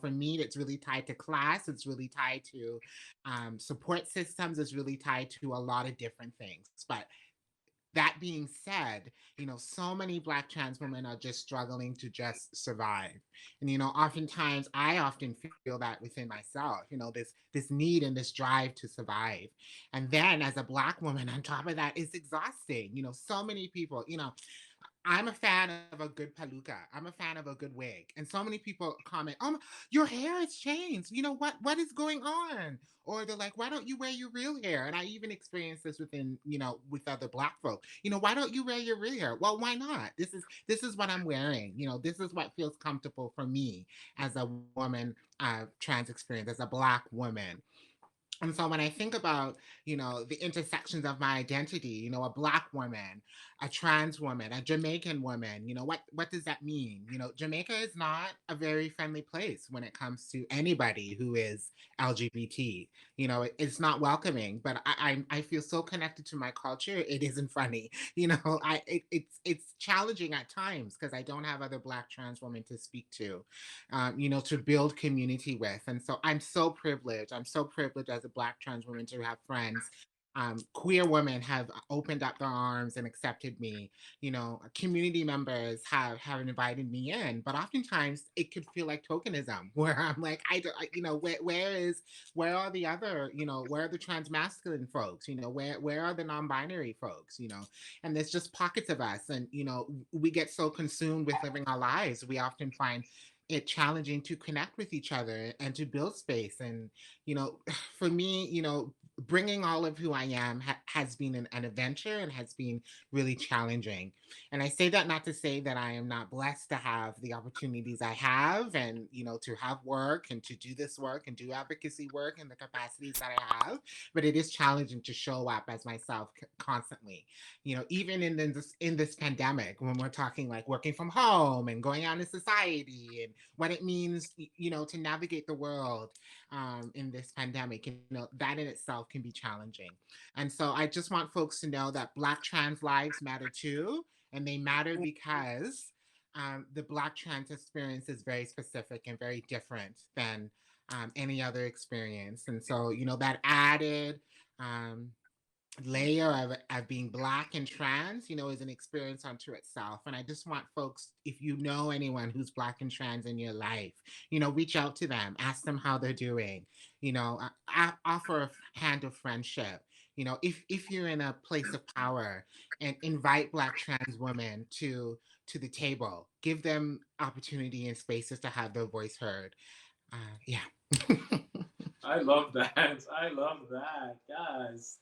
For me, it's really tied to class, it's really tied to support systems, it's really tied to a lot of different things. But that being said, so many Black trans women are just struggling to just survive. And, oftentimes I often feel that within myself, this need and this drive to survive. And then as a Black woman, on top of that, it's exhausting. So many people, I'm a fan of a good paluca. I'm a fan of a good wig. And so many people comment, oh, your hair has changed. What is going on? Or they're like, why don't you wear your real hair? And I even experienced this with other Black folk. Why don't you wear your real hair? Well, why not? This is what I'm wearing. This is what feels comfortable for me as a woman, trans experience, as a Black woman. And so when I think about, the intersections of my identity, a Black woman, a trans woman, a Jamaican woman, what does that mean? Jamaica is not a very friendly place when it comes to anybody who is LGBT. It's not welcoming, but I feel so connected to my culture. It isn't funny. It's challenging at times because I don't have other Black trans women to speak to, to build community with. And so I'm so privileged. I'm so privileged as a Black trans woman to have friends. Queer women have opened up their arms and accepted me. Community members have invited me in, but oftentimes it could feel like tokenism, where I'm like, where are the other, where are the trans masculine folks? Where are the non-binary folks? And there's just pockets of us, and we get so consumed with living our lives, we often find it challenging to connect with each other and to build space. And for me, bringing all of who I am has been an adventure and has been really challenging. And I say that not to say that I am not blessed to have the opportunities I have, and to have work and to do this work and do advocacy work in the capacities that I have. But it is challenging to show up as myself constantly. Even in this pandemic, when we're talking like working from home and going out in society and what it means, to navigate the world in this pandemic, that in itself can be challenging. And so I just want folks to know that Black trans lives matter too, and they matter because the Black trans experience is very specific and very different than any other experience. And so, that added layer of being Black and trans, is an experience unto itself. And I just want folks, if you know anyone who's Black and trans in your life, reach out to them, ask them how they're doing, offer a hand of friendship. If you're in a place of power, and invite Black trans women to the table, give them opportunity and spaces to have their voice heard. Yeah. I love that. I love that, guys.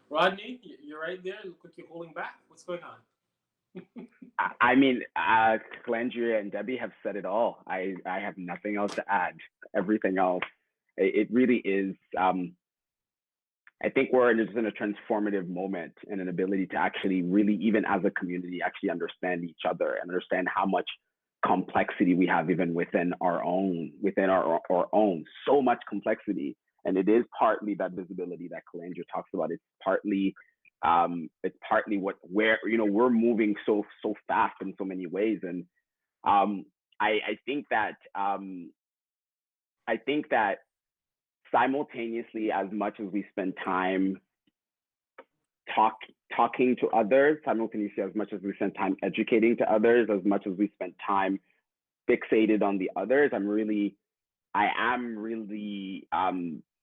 Rodney, you're right there. Look like you're holding back. What's going on? I mean, Kelendria and Debbie have said it all. I have nothing else to add. Everything else, it really is. I think we're just in a transformative moment and an ability to actually really, even as a community, actually understand each other and understand how much complexity we have even within our own, so much complexity. And it is partly that visibility that Kelendria talks about. It's partly where we're moving so fast in so many ways. And I think that simultaneously, as much as we spend time talking to others, simultaneously, as much as we spend time educating to others, as much as we spend time fixated on the others, I'm really I am really,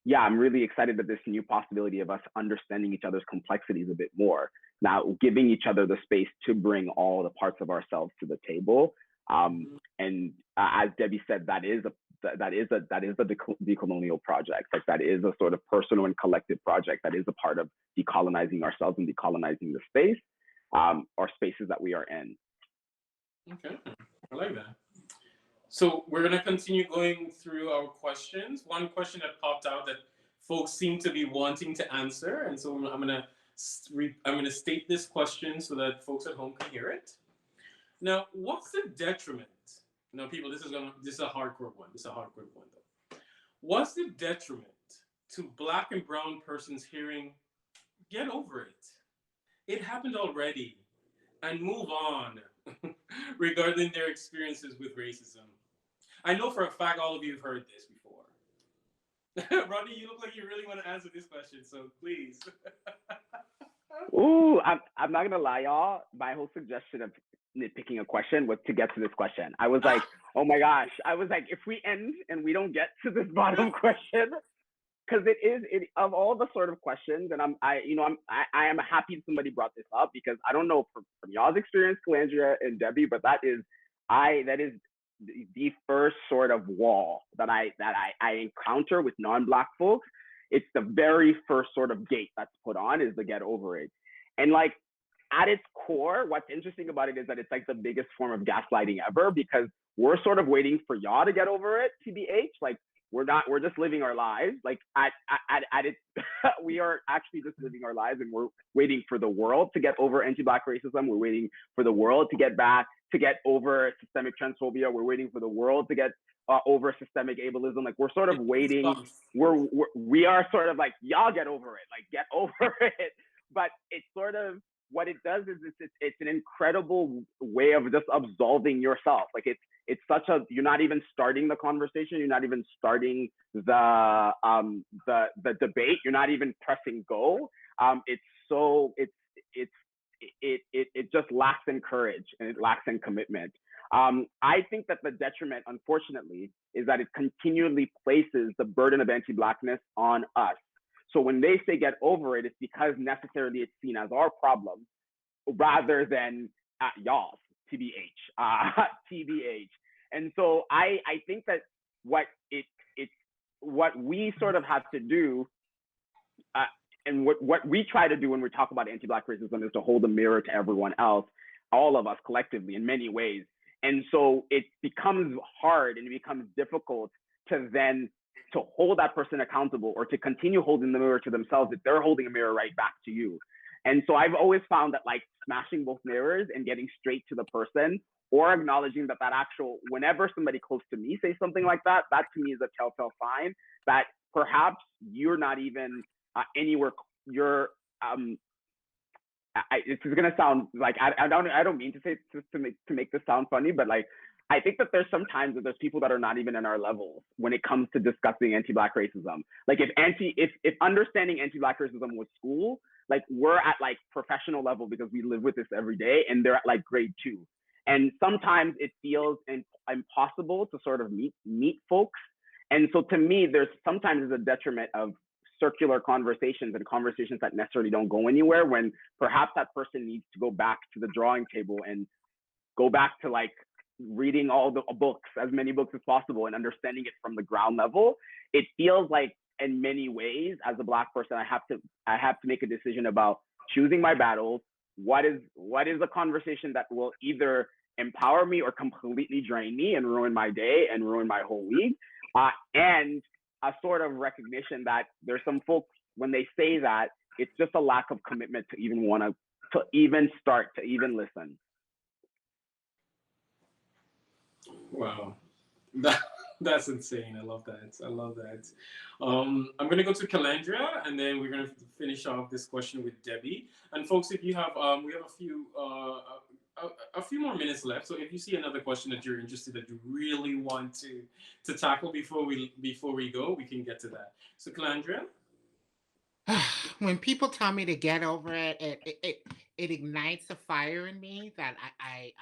yeah, I'm really excited that this new possibility of us understanding each other's complexities a bit more. Now, giving each other the space to bring all the parts of ourselves to the table. And as Debbie said, that is a decolonial project. Like that is a sort of personal and collective project that is a part of decolonizing ourselves and decolonizing the space, or spaces that we are in. Okay, I like that. So we're gonna continue going through our questions. One question that popped out that folks seem to be wanting to answer, and so I'm gonna state this question so that folks at home can hear it. Now, what's the detriment? Now, people, this is a hardcore one. This is a hardcore one, though. What's the detriment to Black and brown persons hearing, "Get over it. It happened already," and move on regarding their experiences with racism? I know for a fact all of you have heard this before. Rodney, you look like you really want to answer this question, so please. Ooh, I'm not gonna lie, y'all. My whole suggestion of nitpicking a question was to get to this question. I was like, oh my gosh. I was like, if we end and we don't get to this bottom question, because it of all the sort of questions, and I am happy somebody brought this up, because I don't know from y'all's experience, Kelendria and Debbie, but that is the first sort of wall that I encounter with non-Black folks. It's the very first sort of gate that's put on, is the get over it. And like at its core, what's interesting about it is that it's like the biggest form of gaslighting ever, because we're sort of waiting for y'all to get over it, TBH. Like we're just living our lives. Like at its, we are actually just living our lives, and we're waiting for the world to get over anti-Black racism. We're waiting for the world to get over systemic transphobia. We're waiting for the world to get over systemic ableism. Like we're sort of waiting. We are sort of like, y'all get over it. Like get over it. But it's sort of, what it does is it's an incredible way of just absolving yourself. Like it's such a, you're not even starting the conversation. You're not even starting the debate. You're not even pressing go. It just lacks in courage, and it lacks in commitment. I think that the detriment, unfortunately, is that it continually places the burden of anti-Blackness on us. So when they say get over it, it's because necessarily it's seen as our problem rather than y'all's, TBH, TBH. And so I think that what we sort of have to do, and what we try to do when we talk about anti-Black racism, is to hold a mirror to everyone else, all of us collectively in many ways. And so it becomes hard and it becomes difficult to hold that person accountable, or to continue holding the mirror to themselves if they're holding a mirror right back to you. And so I've always found that like smashing both mirrors and getting straight to the person, or acknowledging that whenever somebody close to me says something like that, that to me is a telltale sign that perhaps you're not even anywhere. It's gonna sound like I don't mean to say to make this sound funny, but like I think that there's sometimes that there's people that are not even in our levels when it comes to discussing anti-Black racism. Like if understanding anti-Black racism was school, like we're at like professional level because we live with this every day, and they're at like grade 2. And sometimes it feels impossible to sort of meet folks. And so to me, there's sometimes a detriment of circular conversations and conversations that necessarily don't go anywhere, when perhaps that person needs to go back to the drawing table and go back to like reading all the books, as many books as possible, and understanding it from the ground level. It feels like in many ways, as a Black person, I have to make a decision about choosing my battles. What is a conversation that will either empower me or completely drain me and ruin my day and ruin my whole week, and a sort of recognition that there's some folks, when they say that, it's just a lack of commitment to even want to even start to even listen. Wow, that's insane. I love that. I'm gonna go to Kelendria, and then we're gonna finish off this question with Debbie. And folks, if you have, we have a few more minutes left. So if you see another question that you're interested, that you really want to tackle before we go, we can get to that. So Kelendria. When people tell me to get over it, it ignites a fire in me that I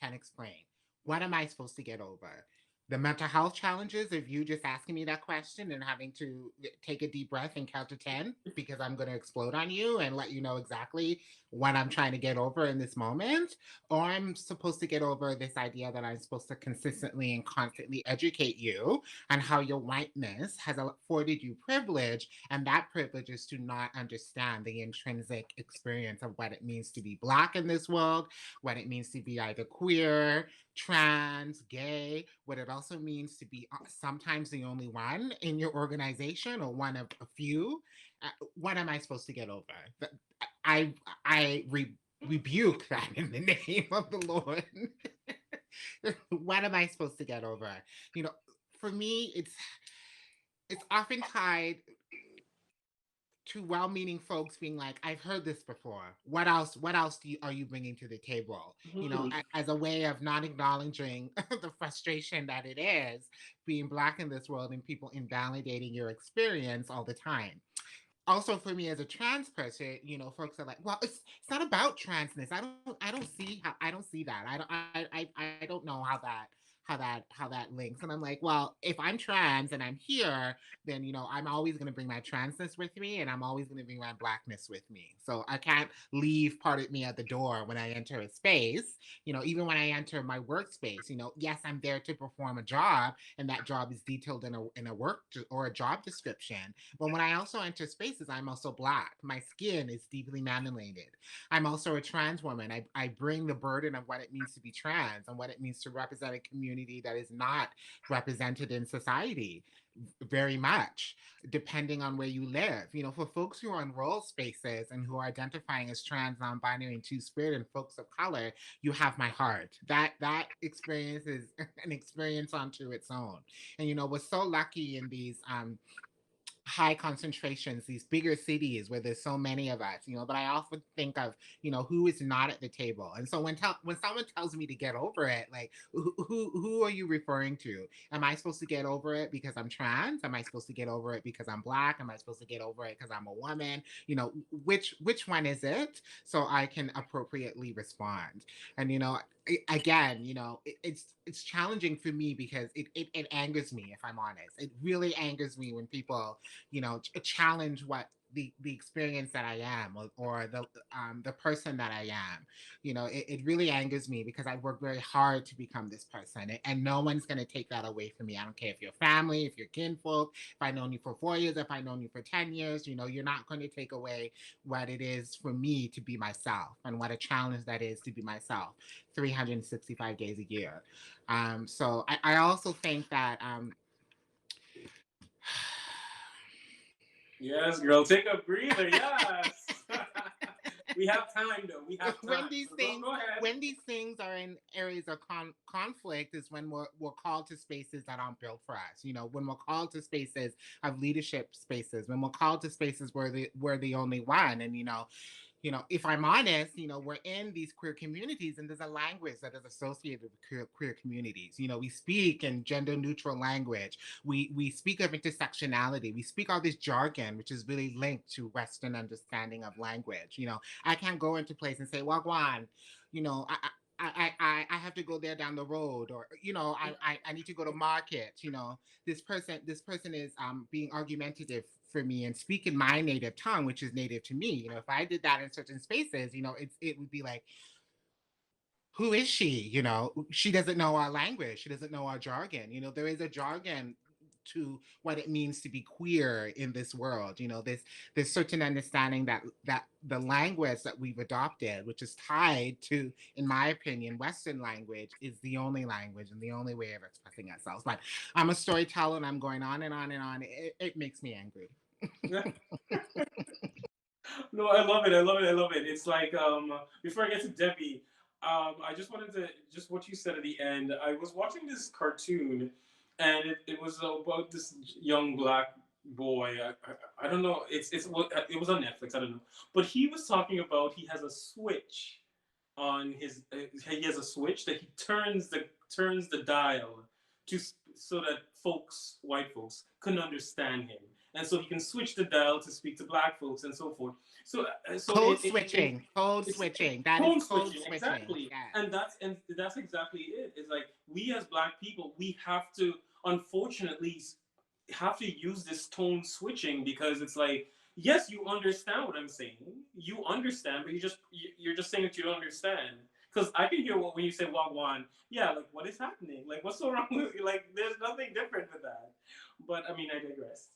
can't explain. What am I supposed to get over? the mental health challenges of you just asking me that question and having to take a deep breath and count to 10 because I'm going to explode on you and let you know exactly what I'm trying to get over in this moment, or I'm supposed to get over this idea that I'm supposed to consistently and constantly educate you on how your whiteness has afforded you privilege, and that privilege is to not understand the intrinsic experience of what it means to be Black in this world, what it means to be either queer, trans, gay, what it also means to be sometimes the only one in your organization or one of a few. What am I supposed to get over? I I rebuke that in the name of the Lord. What am I supposed to get over? You know, for me, it's often tied to well-meaning folks being like, I've heard this before. What else? What else are you bringing to the table? You know, as a way of not acknowledging the frustration that it is being Black in this world and people invalidating your experience all the time. Also, for me as a trans person, you know, folks are like, well, it's not about transness. I don't see that. I don't know how that links. And I'm like, well, if I'm trans and I'm here, then you know I'm always going to bring my transness with me, and I'm always going to bring my Blackness with me. So I can't leave part of me at the door when I enter a space. You know, even when I enter my workspace, you know, yes, I'm there to perform a job, and that job is detailed in a work or a job description. But when I also enter spaces, I'm also Black. My skin is deeply melanated. I'm also a trans woman. I bring the burden of what it means to be trans and what it means to represent a community that is not represented in society very much, depending on where you live. You know, for folks who are in rural spaces and who are identifying as trans, non-binary, and two-spirit, and folks of color, you have my heart. That experience is an experience unto its own. And you know, we're so lucky in these high concentrations, these bigger cities where there's so many of us, you know, but I often think of, you know, who is not at the table. And so when someone tells me to get over it, like who are you referring to? Am I supposed to get over it because I'm trans? Am I supposed to get over it because I'm Black? Am I supposed to get over it because I'm a woman? You know, which one is it? So I can appropriately respond. And you know, again, you know, it's challenging for me because it angers me, if I'm honest. It really angers me when people, you know, challenge what the experience that I am, or the person that I am. You know, it really angers me because I work very hard to become this person, and no one's going to take that away from me. I don't care if you're family, if you're kinfolk, if I've known you for 4 years, if I've known you for 10 years, you know, you're not going to take away what it is for me to be myself, and what a challenge that is to be myself 365 days a year. So I also think that Yes, girl, take a breather. Yes. We have time, though. We have time. Go ahead. When these things are in areas of conflict is when we're called to spaces that aren't built for us. You know, when we're called to spaces of leadership spaces, when we're called to spaces where we're the only one. And you know, if I'm honest, you know, we're in these queer communities, and there's a language that is associated with queer communities. You know, we speak in gender neutral language. We speak of intersectionality. We speak all this jargon, which is really linked to Western understanding of language. You know, I can't go into place and say, Wagwan, you know, I have to go there down the road, or you know, I need to go to market. You know, this person is being argumentative for me and speaking my native tongue, which is native to me. You know, if I did that in certain spaces, you know, it would be like, who is she? You know, she doesn't know our language. She doesn't know our jargon. You know, there is a jargon to what it means to be queer in this world. You know, there's certain understanding that the language that we've adopted, which is tied to, in my opinion, Western language, is the only language and the only way of expressing ourselves. But I'm a storyteller, and I'm going on and on and on. It makes me angry. No, I love it. I love it. I love it. It's like before I get to Debbie, I just wanted to just what you said at the end. I was watching this cartoon, and it was about this young Black boy. I don't know. It was on Netflix. I don't know, but he was talking about he has a switch on his. He has a switch that he turns the dial so that white folks, couldn't understand him, and so he can switch the dial to speak to black folks and so forth. So Code switching. That is tone code switching, switching. exactly. Yes. And that's exactly it. It's like we as black people, we have to, unfortunately, have to use this tone switching, because it's like, yes, you understand what I'm saying, you understand, but you're just saying that you don't understand. Because I can hear when you say wagwan, yeah, like what is happening? Like what's so wrong with you? Like there's nothing different with that. But I mean, I digress.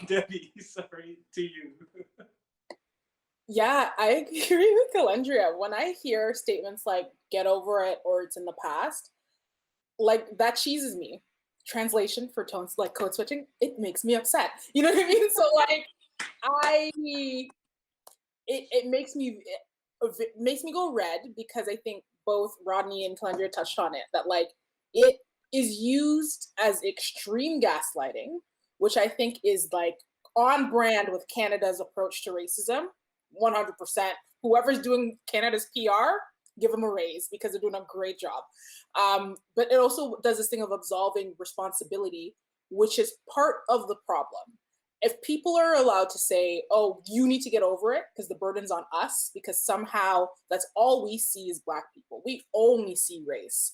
Debbie, sorry, to you. Yeah, I agree with Kelendria. When I hear statements like "get over it" or "it's in the past," like that cheeses me. Translation for tones like code switching, it makes me upset. You know what I mean? So like, it makes me go red, because I think both Rodney and Kelendria touched on it, that like it is used as extreme gaslighting, which I think is like on brand with Canada's approach to racism. 100%. Whoever's doing Canada's PR, give them a raise, because they're doing a great job. But it also does this thing of absolving responsibility, which is part of the problem. If people are allowed to say, oh, you need to get over it because the burden's on us, because somehow that's all we see as Black people, we only see race,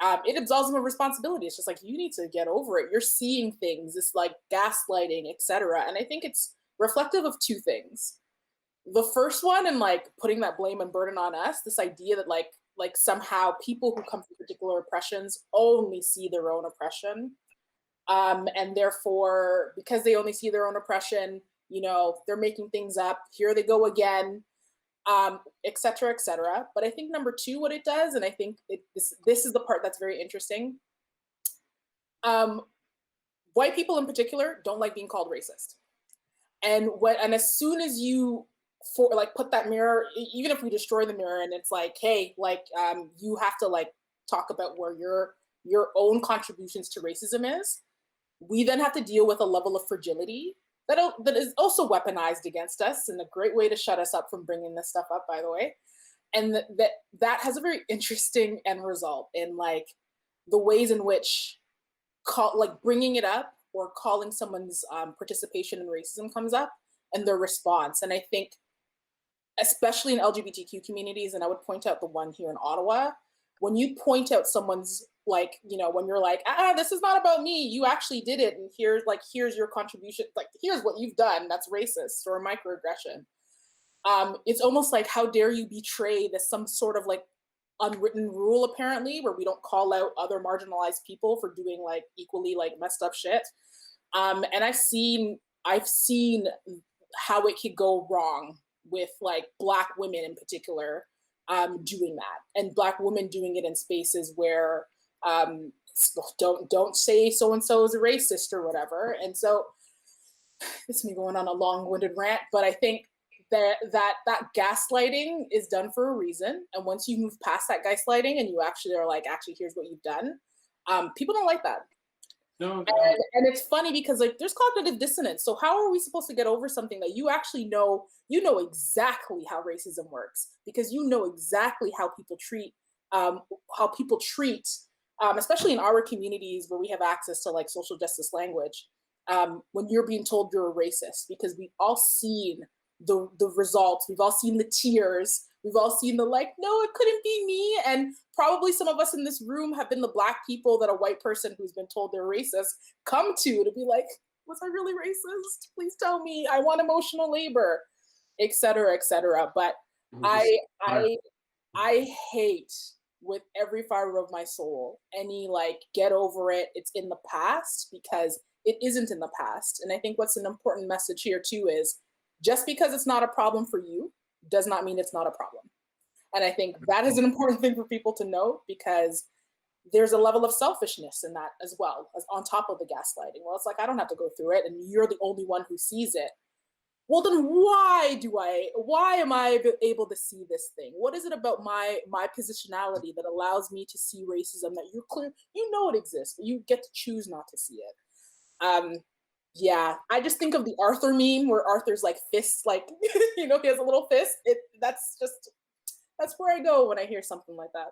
it absolves them of responsibility. It's just like, you need to get over it. You're seeing things, it's like gaslighting, etc. And I think it's reflective of two things. The first one, and like putting that blame and burden on us, this idea that like somehow people who come from particular oppressions only see their own oppression. And therefore, because they only see their own oppression, you know, they're making things up. Here they go again, et cetera, et cetera. But I think number two, what it does, and I think this is the part that's very interesting. White people in particular don't like being called racist. And as soon as you put that mirror, even if we destroy the mirror and it's like, hey, like you have to like talk about where your own contributions to racism is, we then have to deal with a level of fragility that is also weaponized against us, and a great way to shut us up from bringing this stuff up, by the way. And that has a very interesting end result in like the ways in which bringing it up or calling someone's participation in racism comes up and their response. And I think, especially in LGBTQ communities, and I would point out the one here in Ottawa, when you point out someone's like, you know, when you're like, this is not about me, you actually did it, and here's your contribution, like here's what you've done that's racist or a microaggression. It's almost like, how dare you betray this some sort of like unwritten rule, apparently, where we don't call out other marginalized people for doing like equally like messed up shit. And I've seen how it could go wrong with like Black women in particular doing that, and Black women doing it in spaces where don't say so-and-so is a racist or whatever. And so this is me going on a long-winded rant, but I think that gaslighting is done for a reason. And once you move past that gaslighting and you actually are like, actually, here's what you've done, people don't like that. No. And it's funny because like there's cognitive dissonance. So how are we supposed to get over something that you actually know, exactly how racism works, because you know exactly how people treat, especially in our communities where we have access to like social justice language, when you're being told you're a racist, because we've all seen the results, we've all seen the tears, we've all seen the like, no, it couldn't be me. And probably some of us in this room have been the Black people that a white person who's been told they're racist come to be like, was I really racist? Please tell me, I want emotional labor, et cetera, et cetera. But I hate with every fiber of my soul any like get over it, it's in the past, because it isn't in the past. And I think what's an important message here too is, just because it's not a problem for you does not mean it's not a problem. And I think that is an important thing for people to know, because there's a level of selfishness in that as well, as on top of the gaslighting. Well, it's like, I don't have to go through it and you're the only one who sees it. Well, then why am I able to see this thing? What is it about my positionality that allows me to see racism that you're clear, it exists, but you get to choose not to see it? Yeah, I just think of the Arthur meme where Arthur's like fists, like, he has a little fist. That's where I go when I hear something like that.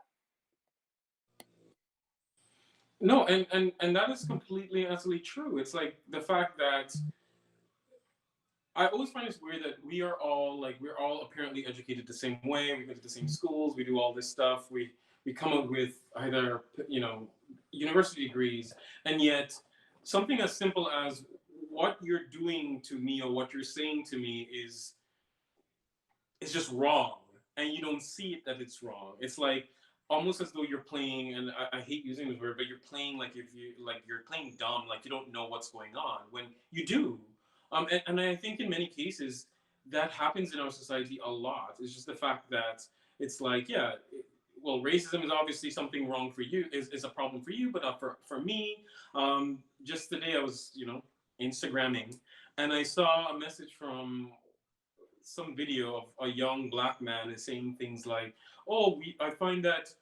No, and that is completely and absolutely true. It's like the fact that I always find it's weird that we're all apparently educated the same way. We go to the same schools. We do all this stuff. We come up with either university degrees, and yet something as simple as what you're doing to me or what you're saying to me is just wrong, and you don't see it that it's wrong. It's like almost as though you're playing, and I hate using this word, but you're playing like if you like you're playing dumb, like you don't know what's going on when you do. And I think in many cases that happens in our society a lot. It's just the fact that it's like, yeah, well, racism is obviously something wrong for you, is a problem for you, but not for me. Just today I was, Instagramming, and I saw a message from some video of a young black man is saying things like, "Oh, I find that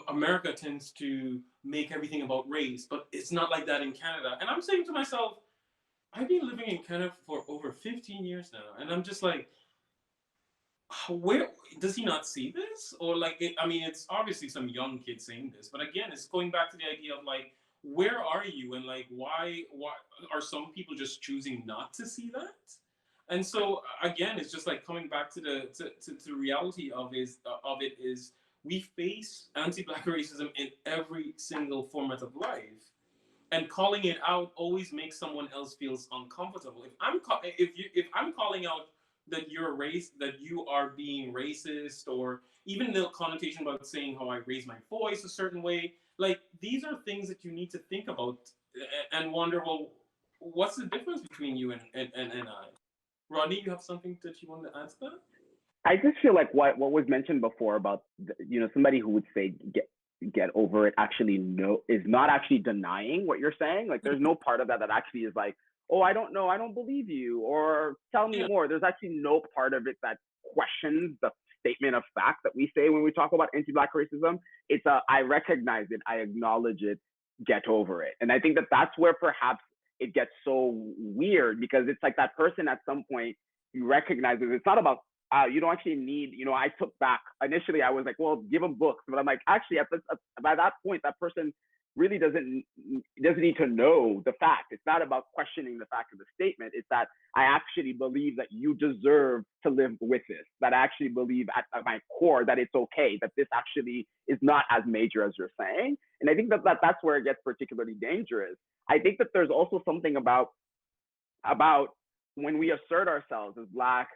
America tends to make everything about race, but it's not like that in Canada." And I'm saying to myself, I've been living in Canada for over 15 years now, and I'm just like, where does he not see this? Or like, I mean, it's obviously some young kid saying this, but again, it's going back to the idea of like, where are you, and like, why are some people just choosing not to see that? And so again, it's just like coming back to the reality of it is we face anti-black racism in every single format of life, and calling it out always makes someone else feels uncomfortable. If I'm calling out that that you are being racist, or even the connotation about saying how I raise my voice a certain way, like these are things that you need to think about and wonder, well, what's the difference between you and I? Rodney, you have something that you want to add to that? I just feel like what was mentioned before about somebody who would say get over it actually is not actually denying what you're saying. Like there's no part of that actually is like, oh, I don't know, I don't believe you, or tell me more. There's actually no part of it that questions the statement of fact that we say when we talk about anti-black racism. It's I recognize it, I acknowledge it, get over it. And I think that that's where perhaps it gets so weird, because it's like that person at some point you recognize it. It's not about you don't actually need, I took back, initially I was like, well, give them books. But I'm like, actually, by that point, that person really doesn't need to know the fact. It's not about questioning the fact of the statement. It's that I actually believe that you deserve to live with this, that I actually believe at my core that it's okay, that this actually is not as major as you're saying. And I think that's where it gets particularly dangerous. I think that there's also something about when we assert ourselves as black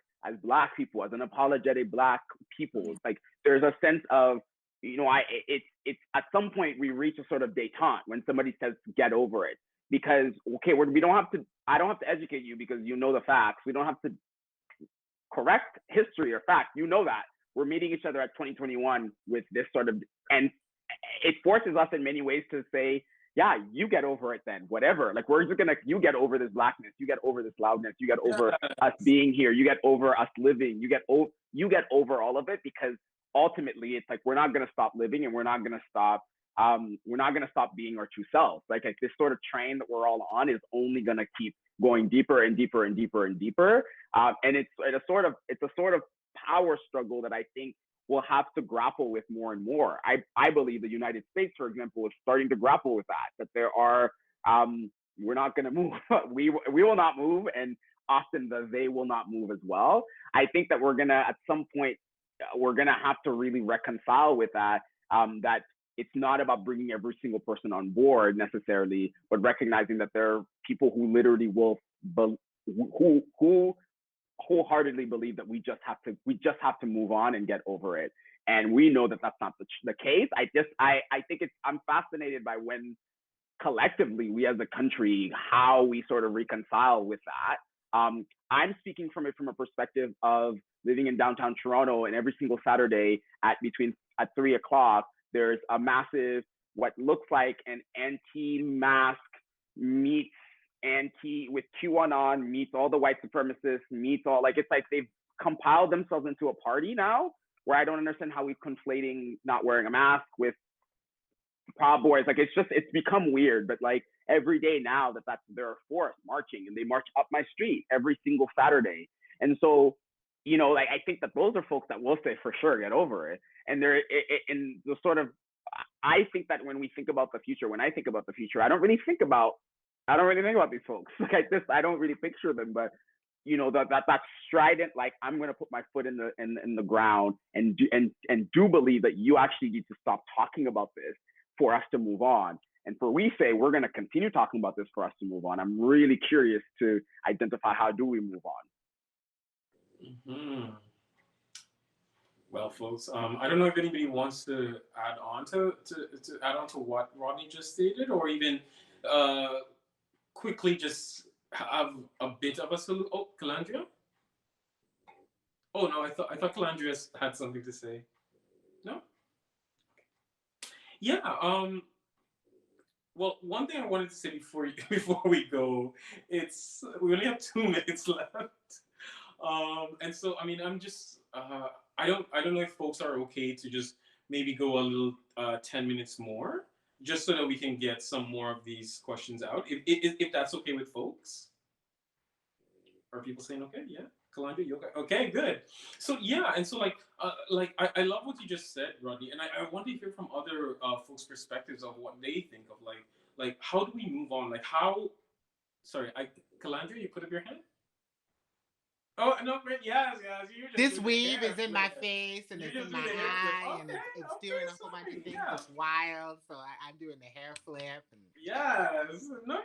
people, as an apologetic black people. It's like there's a sense of, it's at some point we reach a sort of detente when somebody says get over it, because okay, I don't have to educate you because you know the facts. We don't have to correct history or fact. You know that we're meeting each other at 2021 with this sort of, and it forces us in many ways to say, yeah, you get over it then, whatever. Like we're just you get over this blackness, you get over this loudness, you get over us being here, you get over us living, you get over all of it, because ultimately it's like we're not gonna stop living, and we're not gonna stop being our true selves. Like this sort of train that we're all on is only gonna keep going deeper and deeper and deeper and deeper. And it's a sort of power struggle that I think will have to grapple with more and more. I believe the United States, for example, is starting to grapple with that there are, we're not going to move. we will not move, and often they will not move as well. I think that we're going to, at some point, we're going to have to really reconcile with that, that it's not about bringing every single person on board necessarily, but recognizing that there are people who literally will, who wholeheartedly believe that we just have to move on and get over it. And we know that that's not the case. I think I'm fascinated by when collectively we as a country, how we sort of reconcile with that. I'm speaking from a perspective of living in downtown Toronto, and every single Saturday at 3 o'clock, there's a massive, what looks like an anti-mask meets with QAnon, meets all the white supremacists, meets all, like, it's like they've compiled themselves into a party now, where I don't understand how we're conflating not wearing a mask with Proud Boys. Like, it's become weird, but like every day now there are forests marching, and they march up my street every single Saturday. And so, like, I think that those are folks that will say for sure, get over it. And they're in the sort of, I think that when we think about the future, when I think about the future, I don't really think about these folks. I don't really picture them, but that strident, like, I'm gonna put my foot in the ground and do believe that you actually need to stop talking about this for us to move on. And for we say we're gonna continue talking about this for us to move on. I'm really curious to identify how do we move on. Mm-hmm. Well, folks, I don't know if anybody wants to add on to add on to what Rodney just stated, or even quickly just have a bit of a solution. Oh, Kelendria? Oh no, I thought Kelendria had something to say. No? Yeah. Well, one thing I wanted to say before we go, we only have 2 minutes left. And so I mean, I'm just I don't know if folks are okay to just maybe go a little 10 minutes more, just so that we can get some more of these questions out. If that's okay with folks. Are people saying okay? Yeah. Kelendria, you okay? Okay, good. So yeah, and so I love what you just said, Rodney, and I want to hear from other folks' perspectives of what they think of like how do we move on? Like how? Sorry, Kelendria, you put up your hand. Oh no, great. Yes, yes. You're just This doing the weave hair is in my flip. face and You're it's just in doing my the hair flip. eye and Okay, it's okay, doing a whole bunch of sorry. things. Yeah. It's wild, so I'm doing the hair flip. And Yes. No, no.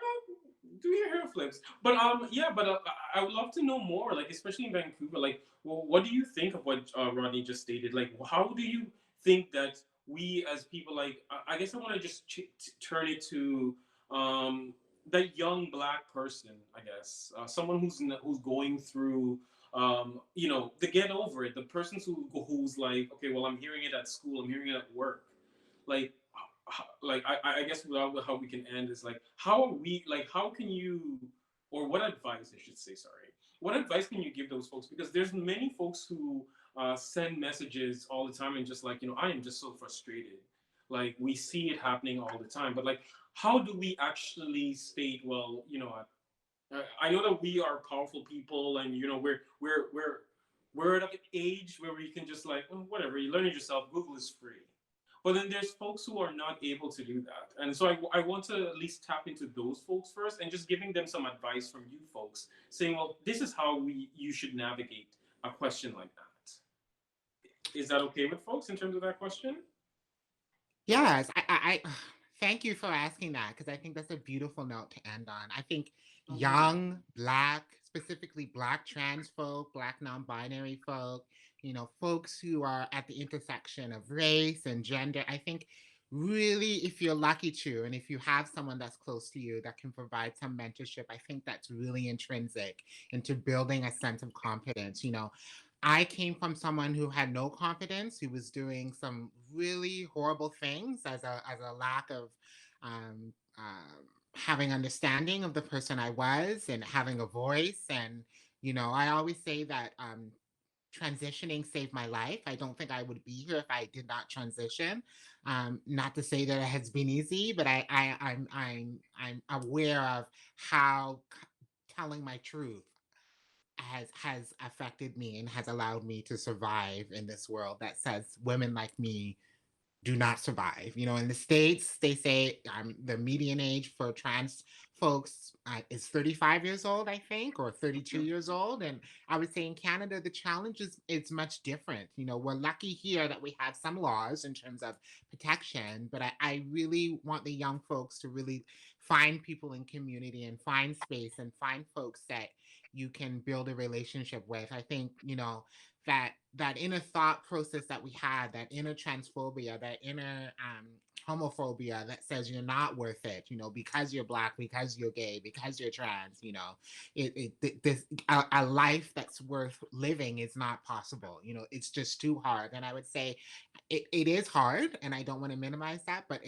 Do your hair flips. But yeah. But I would love to know more. Like, especially in Vancouver. Like, well, what do you think of what Rodney just stated? Like, how do you think that we as people, like, I guess I want to just turn it to that young black person. I guess someone who's going through to get over it. The person who's like, okay, well, I'm hearing it at school. I'm hearing it at work. Like I guess how we can end is like, how are we, like, how can you, or what advice I should say, sorry, what advice can you give those folks? Because there's many folks who send messages all the time and just like, I am just so frustrated. Like, we see it happening all the time, but like, how do we actually state, well, I know that we are powerful people, and we're at an age where we can just like, oh, whatever, you learn it yourself. Google is free. But then there's folks who are not able to do that, and so I want to at least tap into those folks first, and just giving them some advice from you folks, saying, well, this is how you should navigate a question like that. Is that okay with folks in terms of that question? yes, I thank you for asking that because I think that's a beautiful note to end on. I think young, black, specifically black trans folk, black non-binary folk, folks who are at the intersection of race and gender. I think really, if you're lucky to, and if you have someone that's close to you that can provide some mentorship, I think that's really intrinsic into building a sense of confidence. I came from someone who had no confidence, who was doing some really horrible things as a lack of um, having understanding of the person I was and having a voice. And I always say that transitioning saved my life. I don't think I would be here if I did not transition. Not to say that it has been easy, but I'm aware of how telling my truth has affected me and has allowed me to survive in this world that says women like me do not survive. In the States, they say the median age for trans folks is 35 years old, I think, or 32 years old. And I would say in Canada, the challenge is much different. We're lucky here that we have some laws in terms of protection, but I really want the young folks to really find people in community and find space and find folks that you can build a relationship with. I think, that inner thought process that we had, that inner transphobia, that inner homophobia that says you're not worth it, because you're black, because you're gay, because you're trans, a life that's worth living is not possible. It's just too hard. And I would say it is hard, and I don't want to minimize that, but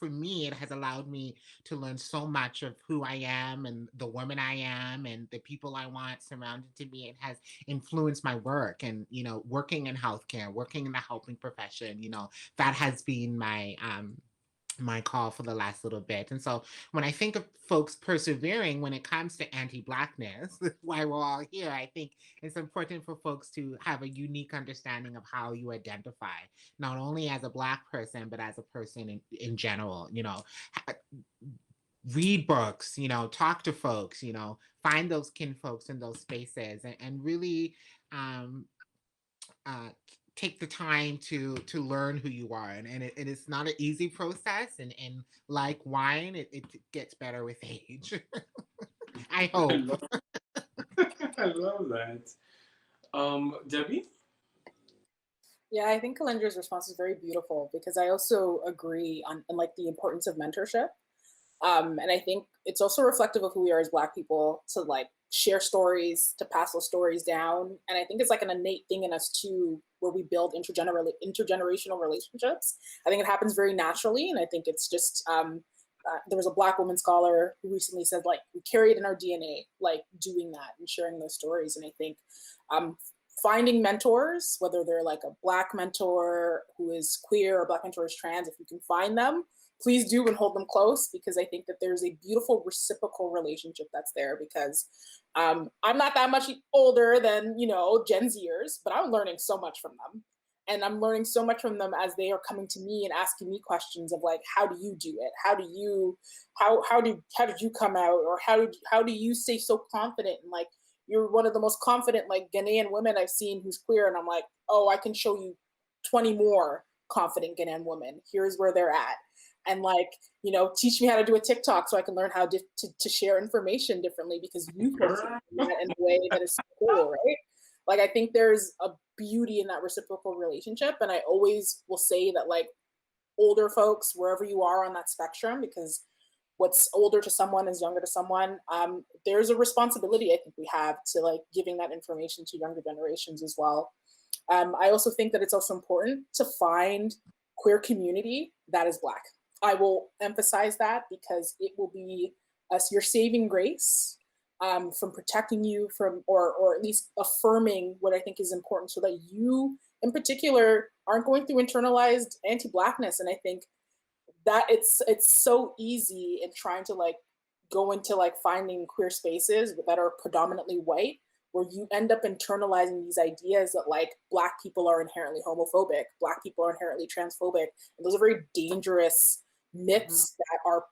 for me, it has allowed me to learn so much of who I am and the woman I am and the people I want surrounded to me. It has influenced my work and, working in healthcare, working in the helping profession, that has been my my call for the last little bit. And so when I think of folks persevering when it comes to anti-Blackness, why we're all here, I think it's important for folks to have a unique understanding of how you identify, not only as a Black person, but as a person in general. Read books, talk to folks, find those kin folks in those spaces, and really um, uh, take the time to learn who you are, and it is not an easy process, and like wine, it gets better with age. I I hope. love, I love that. Debbie? Yeah, I think Kelendria's response is very beautiful because I also agree on like the importance of mentorship. And I think it's also reflective of who we are as Black people to like share stories, to pass those stories down. And I think it's like an innate thing in us too, where we build intergenerational relationships. I think it happens very naturally. And I think it's just, there was a Black woman scholar who recently said, like, we carry it in our DNA, like doing that and sharing those stories. And I think finding mentors, whether they're like a Black mentor who is queer or Black mentor is trans, if you can find them, please do and hold them close, because I think that there's a beautiful reciprocal relationship that's there, because I'm not that much older than, Gen Zers, but I'm learning so much from them. And I'm learning so much from them as they are coming to me and asking me questions of like, how do you do it? How did you come out? Or how do you stay so confident? And like, you're one of the most confident like Ghanaian women I've seen who's queer. And I'm like, oh, I can show you 20 more confident Ghanaian women. Here's where they're at. And like, teach me how to do a TikTok so I can learn how to share information differently, because you folks are doing that in a way that is so cool, right? Like, I think there's a beauty in that reciprocal relationship. And I always will say that like older folks, wherever you are on that spectrum, because what's older to someone is younger to someone, there's a responsibility I think we have to like giving that information to younger generations as well. I also think that it's also important to find queer community that is Black. I will emphasize that because it will be your saving grace from protecting you from, or at least affirming what I think is important, so that you in particular aren't going through internalized anti-Blackness. And I think that it's so easy in trying to like go into like finding queer spaces that are predominantly white, where you end up internalizing these ideas that like Black people are inherently homophobic, Black people are inherently transphobic. And those are very dangerous myths that are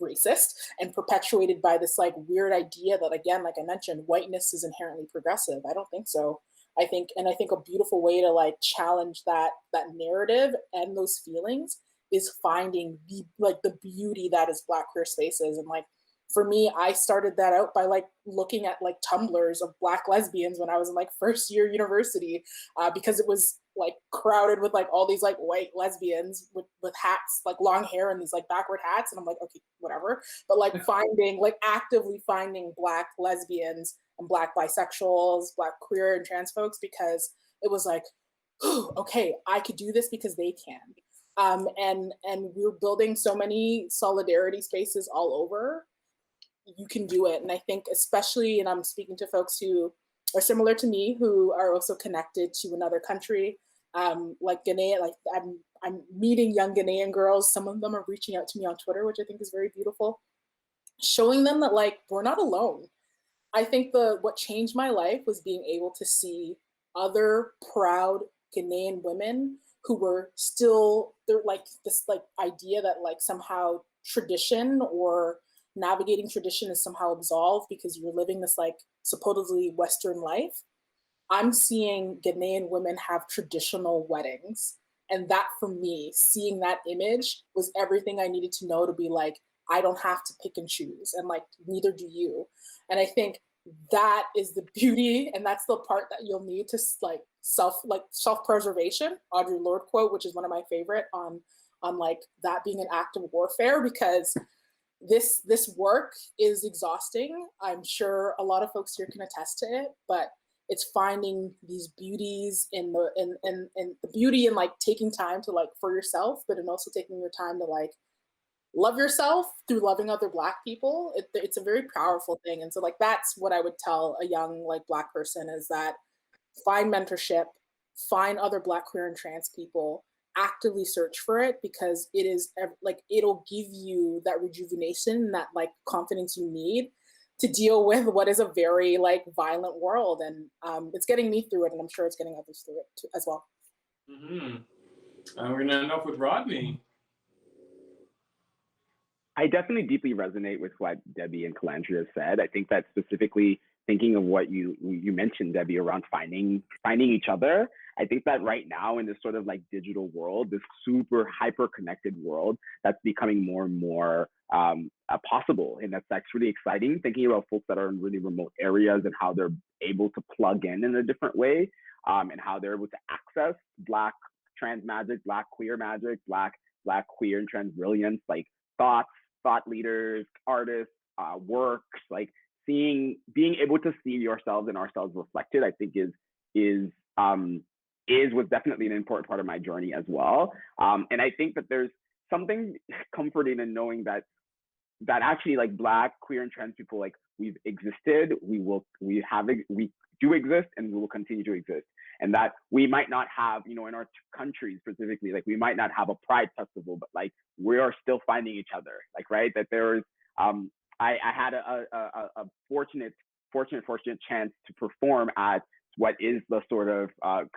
racist and perpetuated by this like weird idea that, again, like I mentioned, whiteness is inherently progressive. I don't think so. I think a beautiful way to like challenge that narrative and those feelings is finding the beauty that is Black queer spaces. And like, for me, I started that out by like looking at like Tumblrs of Black lesbians when I was in like first year university, because it was like crowded with like all these like white lesbians with hats, like long hair and these like backward hats. And I'm like, okay, whatever. But like actively finding Black lesbians and Black bisexuals, Black queer and trans folks, because it was like, okay, I could do this because they can. And we're building so many solidarity spaces all over. You can do it. And I think especially, and I'm speaking to folks who are similar to me, who are also connected to another country, like Ghanaian, like I'm meeting young Ghanaian girls. Some of them are reaching out to me on Twitter, which I think is very beautiful, showing them that like, we're not alone. I think what changed my life was being able to see other proud Ghanaian women who were still, they're like this like idea that like somehow tradition or navigating tradition is somehow absolved because you're living this like supposedly Western life. I'm seeing Ghanaian women have traditional weddings. And that, for me, seeing that image was everything I needed to know to be like, I don't have to pick and choose. And like, neither do you. And I think that is the beauty. And that's the part that you'll need to like self-preservation, Audre Lorde quote, which is one of my favorite on like that being an act of warfare, because this work is exhausting. I'm sure a lot of folks here can attest to it, but it's finding these beauties in the beauty in like taking time to like for yourself, but in also taking your time to like love yourself through loving other Black people. It's a very powerful thing. And so like, that's what I would tell a young like Black person, is that find mentorship, find other Black, queer, and trans people, actively search for it, because it is like, it'll give you that rejuvenation, that like confidence you need to deal with what is a very like violent world. And it's getting me through it, and I'm sure it's getting others through it too, as well. Mm-hmm. And we're gonna end up with Rodney. I definitely deeply resonate with what Debbie and Kelendria said. I think that specifically thinking of what you mentioned, Debbie, around finding each other. I think that right now in this sort of like digital world, this super hyper connected world, that's becoming more and more possible, and that's really exciting. Thinking about folks that are in really remote areas and how they're able to plug in a different way, and how they're able to access Black trans magic, Black queer magic, Black queer and trans brilliance, like thought leaders, artists, works, like being able to see yourselves and ourselves reflected, I think was definitely an important part of my journey as well. And I think that there's something comforting in knowing that actually like Black, queer, and trans people, like we've existed, we do exist, and we will continue to exist. And that we might not have, in our countries specifically, like we might not have a pride festival, but like we are still finding each other, like, right? That there is, I had a fortunate chance to perform at what is the sort of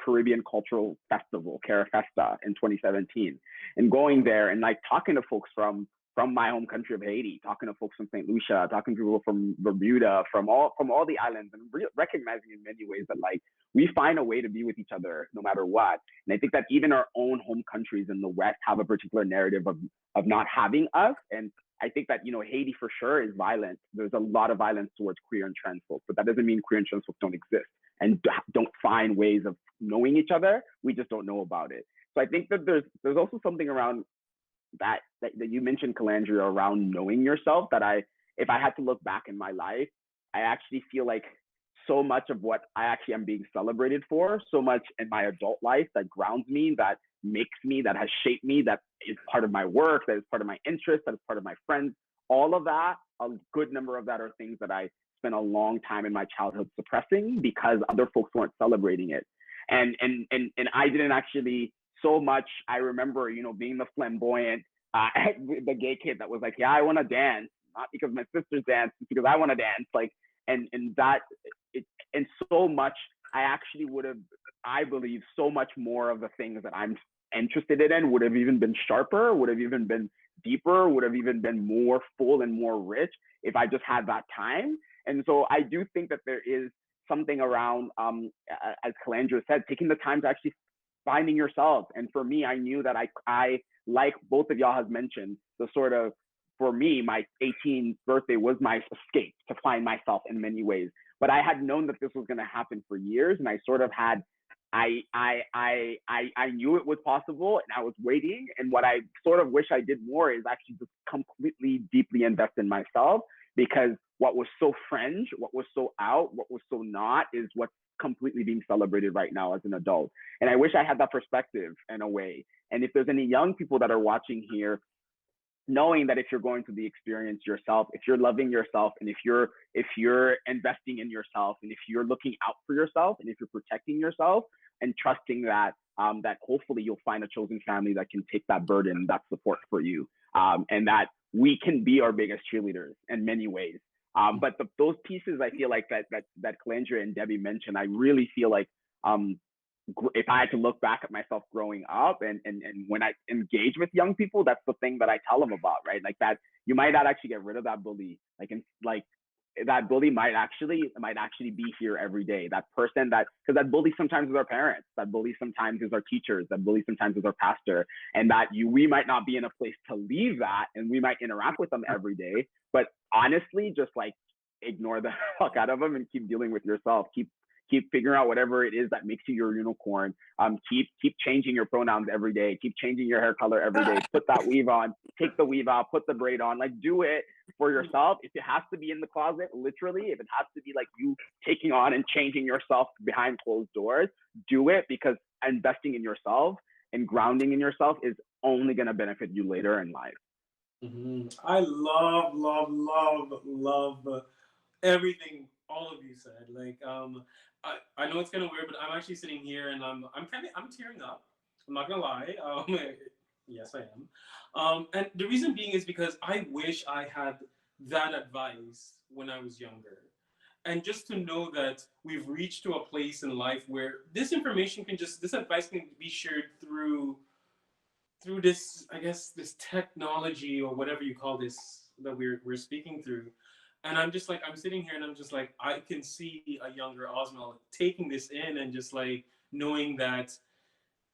Caribbean Cultural Festival, Guerra Festa, in 2017, and going there and like talking to folks from my home country of Haiti, talking to folks from St. Lucia, talking to people from Bermuda, from all the islands, and recognizing in many ways that like we find a way to be with each other no matter what. And I think that even our own home countries in the West have a particular narrative of not having us. And I think that, Haiti for sure is violent. There's a lot of violence towards queer and trans folks, but that doesn't mean queer and trans folks don't exist and don't find ways of knowing each other. We just don't know about it. So I think that there's also something around that you mentioned, Kelendria, around knowing yourself, that if I had to look back in my life, I actually feel like so much of what I actually am being celebrated for, so much in my adult life that grounds me, that makes me, that has shaped me, that is part of my work, that is part of my interest, that is part of my friends, all of that, a good number of that are things that I spent a long time in my childhood suppressing because other folks weren't celebrating it. And I didn't actually so much. I remember, being the flamboyant, the gay kid that was like, yeah, I want to dance, not because my sisters dance, but because I want to dance. Like, and so much, I actually I believe so much more of the things that I'm interested in would have even been sharper, would have even been deeper, would have even been more full and more rich if I just had that time. And so I do think that there is something around, as Kelendria said, taking the time to actually finding yourself. And for me, I knew that I like both of y'all has mentioned, the sort of, for me, my 18th birthday was my escape to find myself in many ways. But I had known that this was going to happen for years, and I sort of had, I knew it was possible, and I was waiting. And what I sort of wish I did more is actually just completely, deeply invest in myself, because what was so fringe, what was so out, what was so not, is what's completely being celebrated right now as an adult. And I wish I had that perspective in a way. And if there's any young people that are watching here, knowing that if you're going through the experience yourself, if you're loving yourself, and if you're investing in yourself, and if you're looking out for yourself, and if you're protecting yourself, and trusting that that hopefully you'll find a chosen family that can take that burden, that support for you, and that we can be our biggest cheerleaders in many ways. But those pieces, I feel like that Kelendria and Debbie mentioned, I really feel like if I had to look back at myself growing up, and when I engage with young people, that's the thing that I tell them about, right? Like that you might not actually get rid of that bully, like that bully might actually be here every day. That person because that bully sometimes is our parents, that bully sometimes is our teachers, that bully sometimes is our pastor, and that we might not be in a place to leave that, and we might interact with them every day, but honestly, just like ignore the fuck out of them and keep dealing with yourself. Keep figuring out whatever it is that makes you your unicorn. Keep changing your pronouns every day. Keep changing your hair color every day. Put that weave on. Take the weave out. Put the braid on. Like, do it for yourself. If it has to be in the closet, literally, if it has to be like you taking on and changing yourself behind closed doors, do it, because investing in yourself and grounding in yourself is only going to benefit you later in life. Mm-hmm. I love everything all of you said. Like, I know it's kind of weird, but I'm actually sitting here and I'm tearing up I'm not gonna lie. Yes, I am. And the reason being is because I wish I had that advice when I was younger. And just to know that we've reached to a place in life where this advice can be shared through this, I guess, this technology or whatever you call this that we're speaking through. And I'm just like, I'm sitting here and I'm just like, I can see a younger Osmel taking this in and just like knowing that,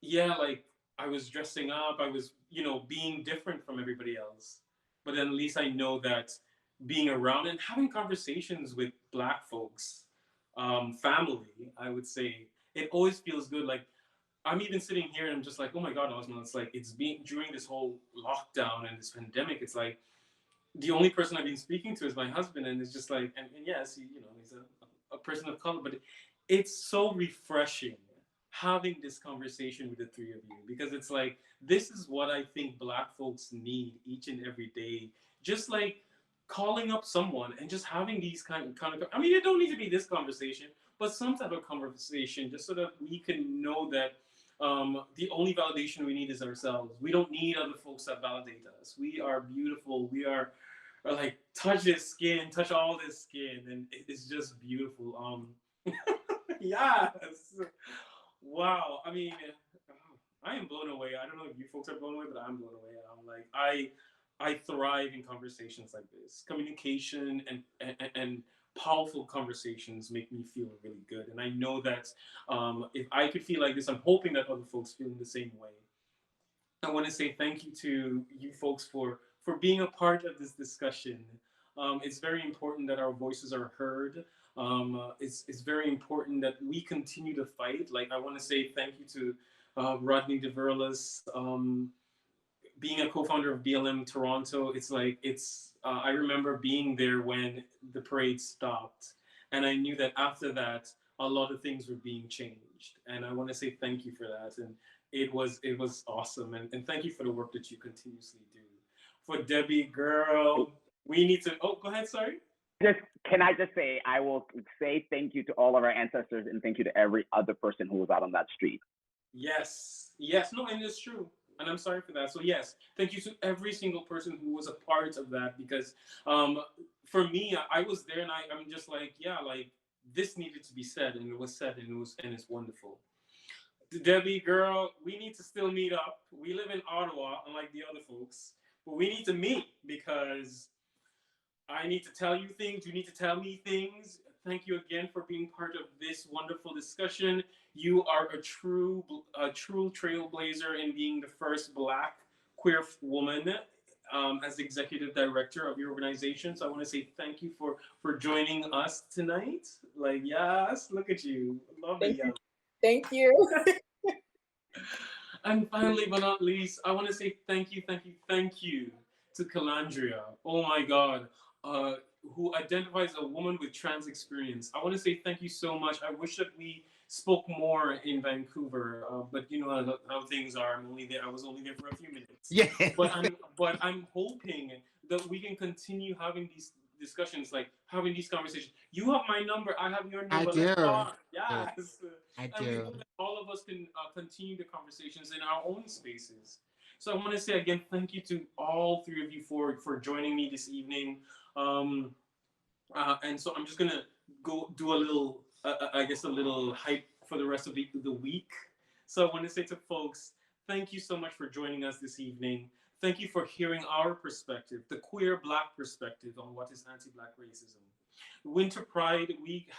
yeah, like I was dressing up, I was, being different from everybody else. But then at least I know that being around and having conversations with Black folks, family, I would say, it always feels good. Like I'm even sitting here and I'm just like, oh my God, Osman, it's like it's been during this whole lockdown and this pandemic, it's like the only person I've been speaking to is my husband, and it's just like, and yes, he's a person of color, but it's so refreshing having this conversation with the three of you because it's like this is what I think Black folks need each and every day, just like calling up someone and just having these kind of. I mean, it don't need to be this conversation, but some type of conversation, just so that we can know that the only validation we need is ourselves. We don't need other folks that validate us. We are beautiful. We are like touch this skin, touch all this skin, and it's just beautiful. Yes. Wow. I mean, I am blown away. I don't know if you folks are blown away, but I'm blown away. I'm like, I thrive in conversations like this. Communication and powerful conversations make me feel really good. And I know that if I could feel like this, I'm hoping that other folks feel in the same way. I want to say thank you to you folks for being a part of this discussion. It's very important that our voices are heard. It's very important that we continue to fight. Like I want to say thank you to Rodney De Viralis, being a co-founder of BLM Toronto. It's like I remember being there when the parade stopped, and I knew that after that a lot of things were being changed. And I want to say thank you for that. And it was awesome. And thank you for the work that you continuously do. For Debbie, girl, we need to. Oh, go ahead. Sorry. Can I just say, I will say thank you to all of our ancestors and thank you to every other person who was out on that street. Yes, yes, no, and it's true. And I'm sorry for that. So yes, thank you to every single person who was a part of that because for me, I was there and I'm just like, yeah, like this needed to be said and it was said and it's wonderful. Debbie, girl, we need to still meet up. We live in Ottawa, unlike the other folks, but we need to meet because I need to tell you things. You need to tell me things. Thank you again for being part of this wonderful discussion. You are a true trailblazer in being the first Black queer woman as the executive director of your organization. So I want to say thank you for joining us tonight. Like, yes, look at you. Love you. Thank you. And finally, but not least, I want to say thank you to Kelendria. Oh my God, who identifies a woman with trans experience. I want to say thank you so much. I wish that we spoke more in Vancouver, but you know how things are. I was only there for a few minutes. Yeah. But I'm hoping that we can continue having these discussions, like having these conversations. You have my number. I have your number. I do. Let's talk. Yes. I And we do. hope that all of us can continue the conversations in our own spaces. So I want to say again, thank you to all three of you for joining me this evening. And so I'm just gonna go do a little, I guess, a little hype for the rest of the week. So I want to say to folks, thank you so much for joining us this evening. Thank you for hearing our perspective, the queer Black perspective on what is anti-Black racism. Winter Pride Week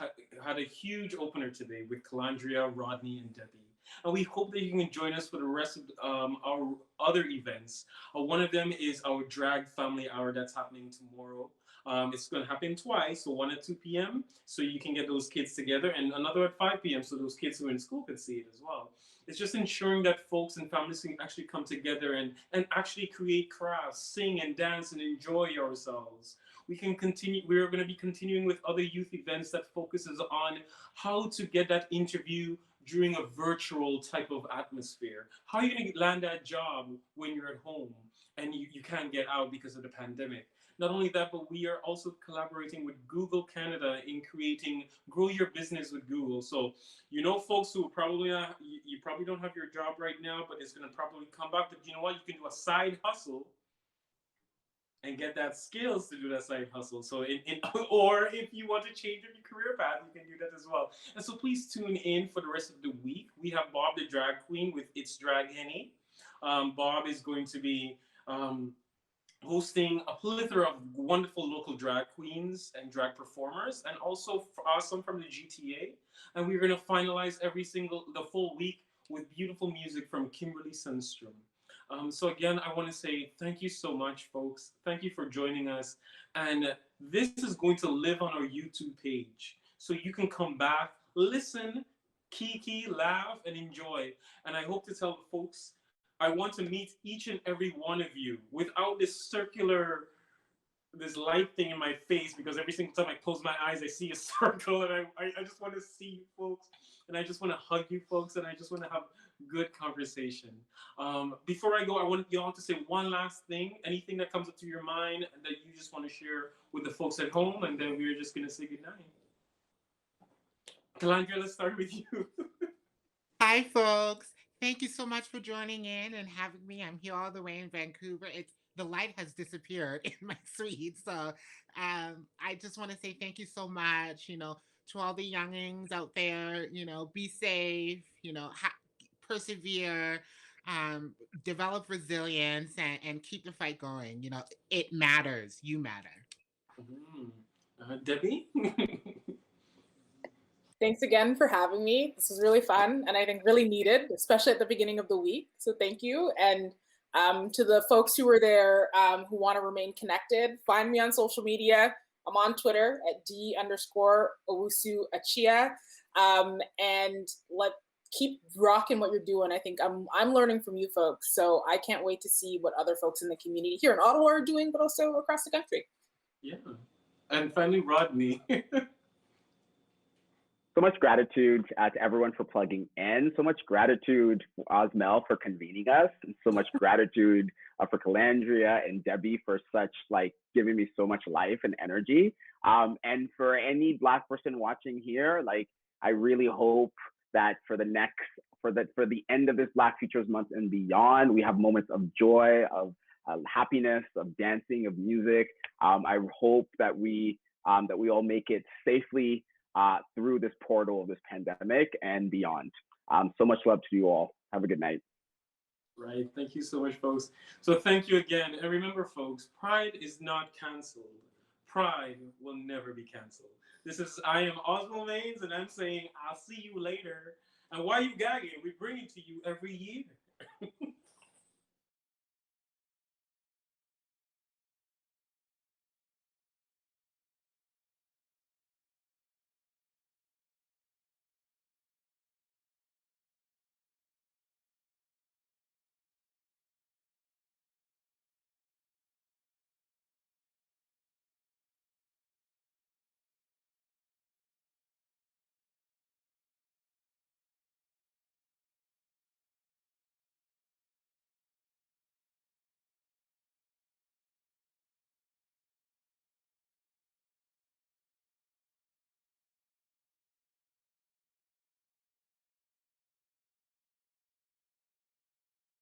had a huge opener today with Kelendria, Rodney, and Debbie. And we hope that you can join us for the rest of our other events. One of them is our Drag Family Hour that's happening tomorrow. It's going to happen twice, so 1 at 2 p.m. so you can get those kids together, and another at 5 p.m. so those kids who are in school could see it as well. It's just ensuring that folks and families can actually come together and actually create crafts, sing and dance and enjoy yourselves. We can continue. We're going to be continuing with other youth events that focuses on how to get that interview during a virtual type of atmosphere. How are you going to land that job when you're at home and you can't get out because of the pandemic? Not only that, but we are also collaborating with Google Canada in creating Grow Your Business with Google. So, you know, folks who probably, you probably don't have your job right now, but it's going to probably come back. But you know what? You can do a side hustle and get that skills to do that side hustle. So, or if you want to change your career path, you can do that as well. And so, please tune in for the rest of the week. We have Bob the Drag Queen with It's Drag Henny. Bob is going to be hosting a plethora of wonderful local drag queens and drag performers, and also some from the GTA. And we're going to finalize the full week with beautiful music from Kimberly Sundstrom. So again, I want to say thank you so much, folks. Thank you for joining us. And this is going to live on our YouTube page. So you can come back, listen, kiki, laugh, and enjoy. And I hope to tell the folks, I want to meet each and every one of you without this light thing in my face, because every single time I close my eyes, I see a circle, and I just want to see you folks, and I just want to hug you folks, and I just want to have good conversation. Before I go, I want y'all to say one last thing, anything that comes up to your mind that you just want to share with the folks at home, and then we're just going to say goodnight. Kelendria, let's start with you. Hi, folks. Thank you so much for joining in and having me. I'm here all the way in Vancouver. The light has disappeared in my suite. So I just want to say thank you so much, to all the youngings out there, be safe, persevere, develop resilience, and keep the fight going. It matters. You matter. Debbie? Thanks again for having me. This was really fun and I think really needed, especially at the beginning of the week. So thank you. And to the folks who were there who want to remain connected, find me on social media. I'm on Twitter at D_Owusu-Akyeea. And keep rocking what you're doing. I think I'm learning from you folks. So I can't wait to see what other folks in the community here in Ottawa are doing, but also across the country. Yeah. And finally, Rodney. So much gratitude to everyone for plugging in. So much gratitude for Osmel for convening us. And so much gratitude for Kelendria and Debbie for giving me so much life and energy. And for any Black person watching here, I really hope that for the end of this Black Futures Month and beyond, we have moments of joy, of happiness, of dancing, of music. I hope that we all make it safely through this portal of this pandemic and beyond. So much love to you all. Have a good night. Right. Thank you so much, folks. So thank you again. And remember, folks, pride is not canceled. Pride will never be canceled. I am Osmel Maynes, and I'm saying I'll see you later. And why are you gagging? We bring it to you every year.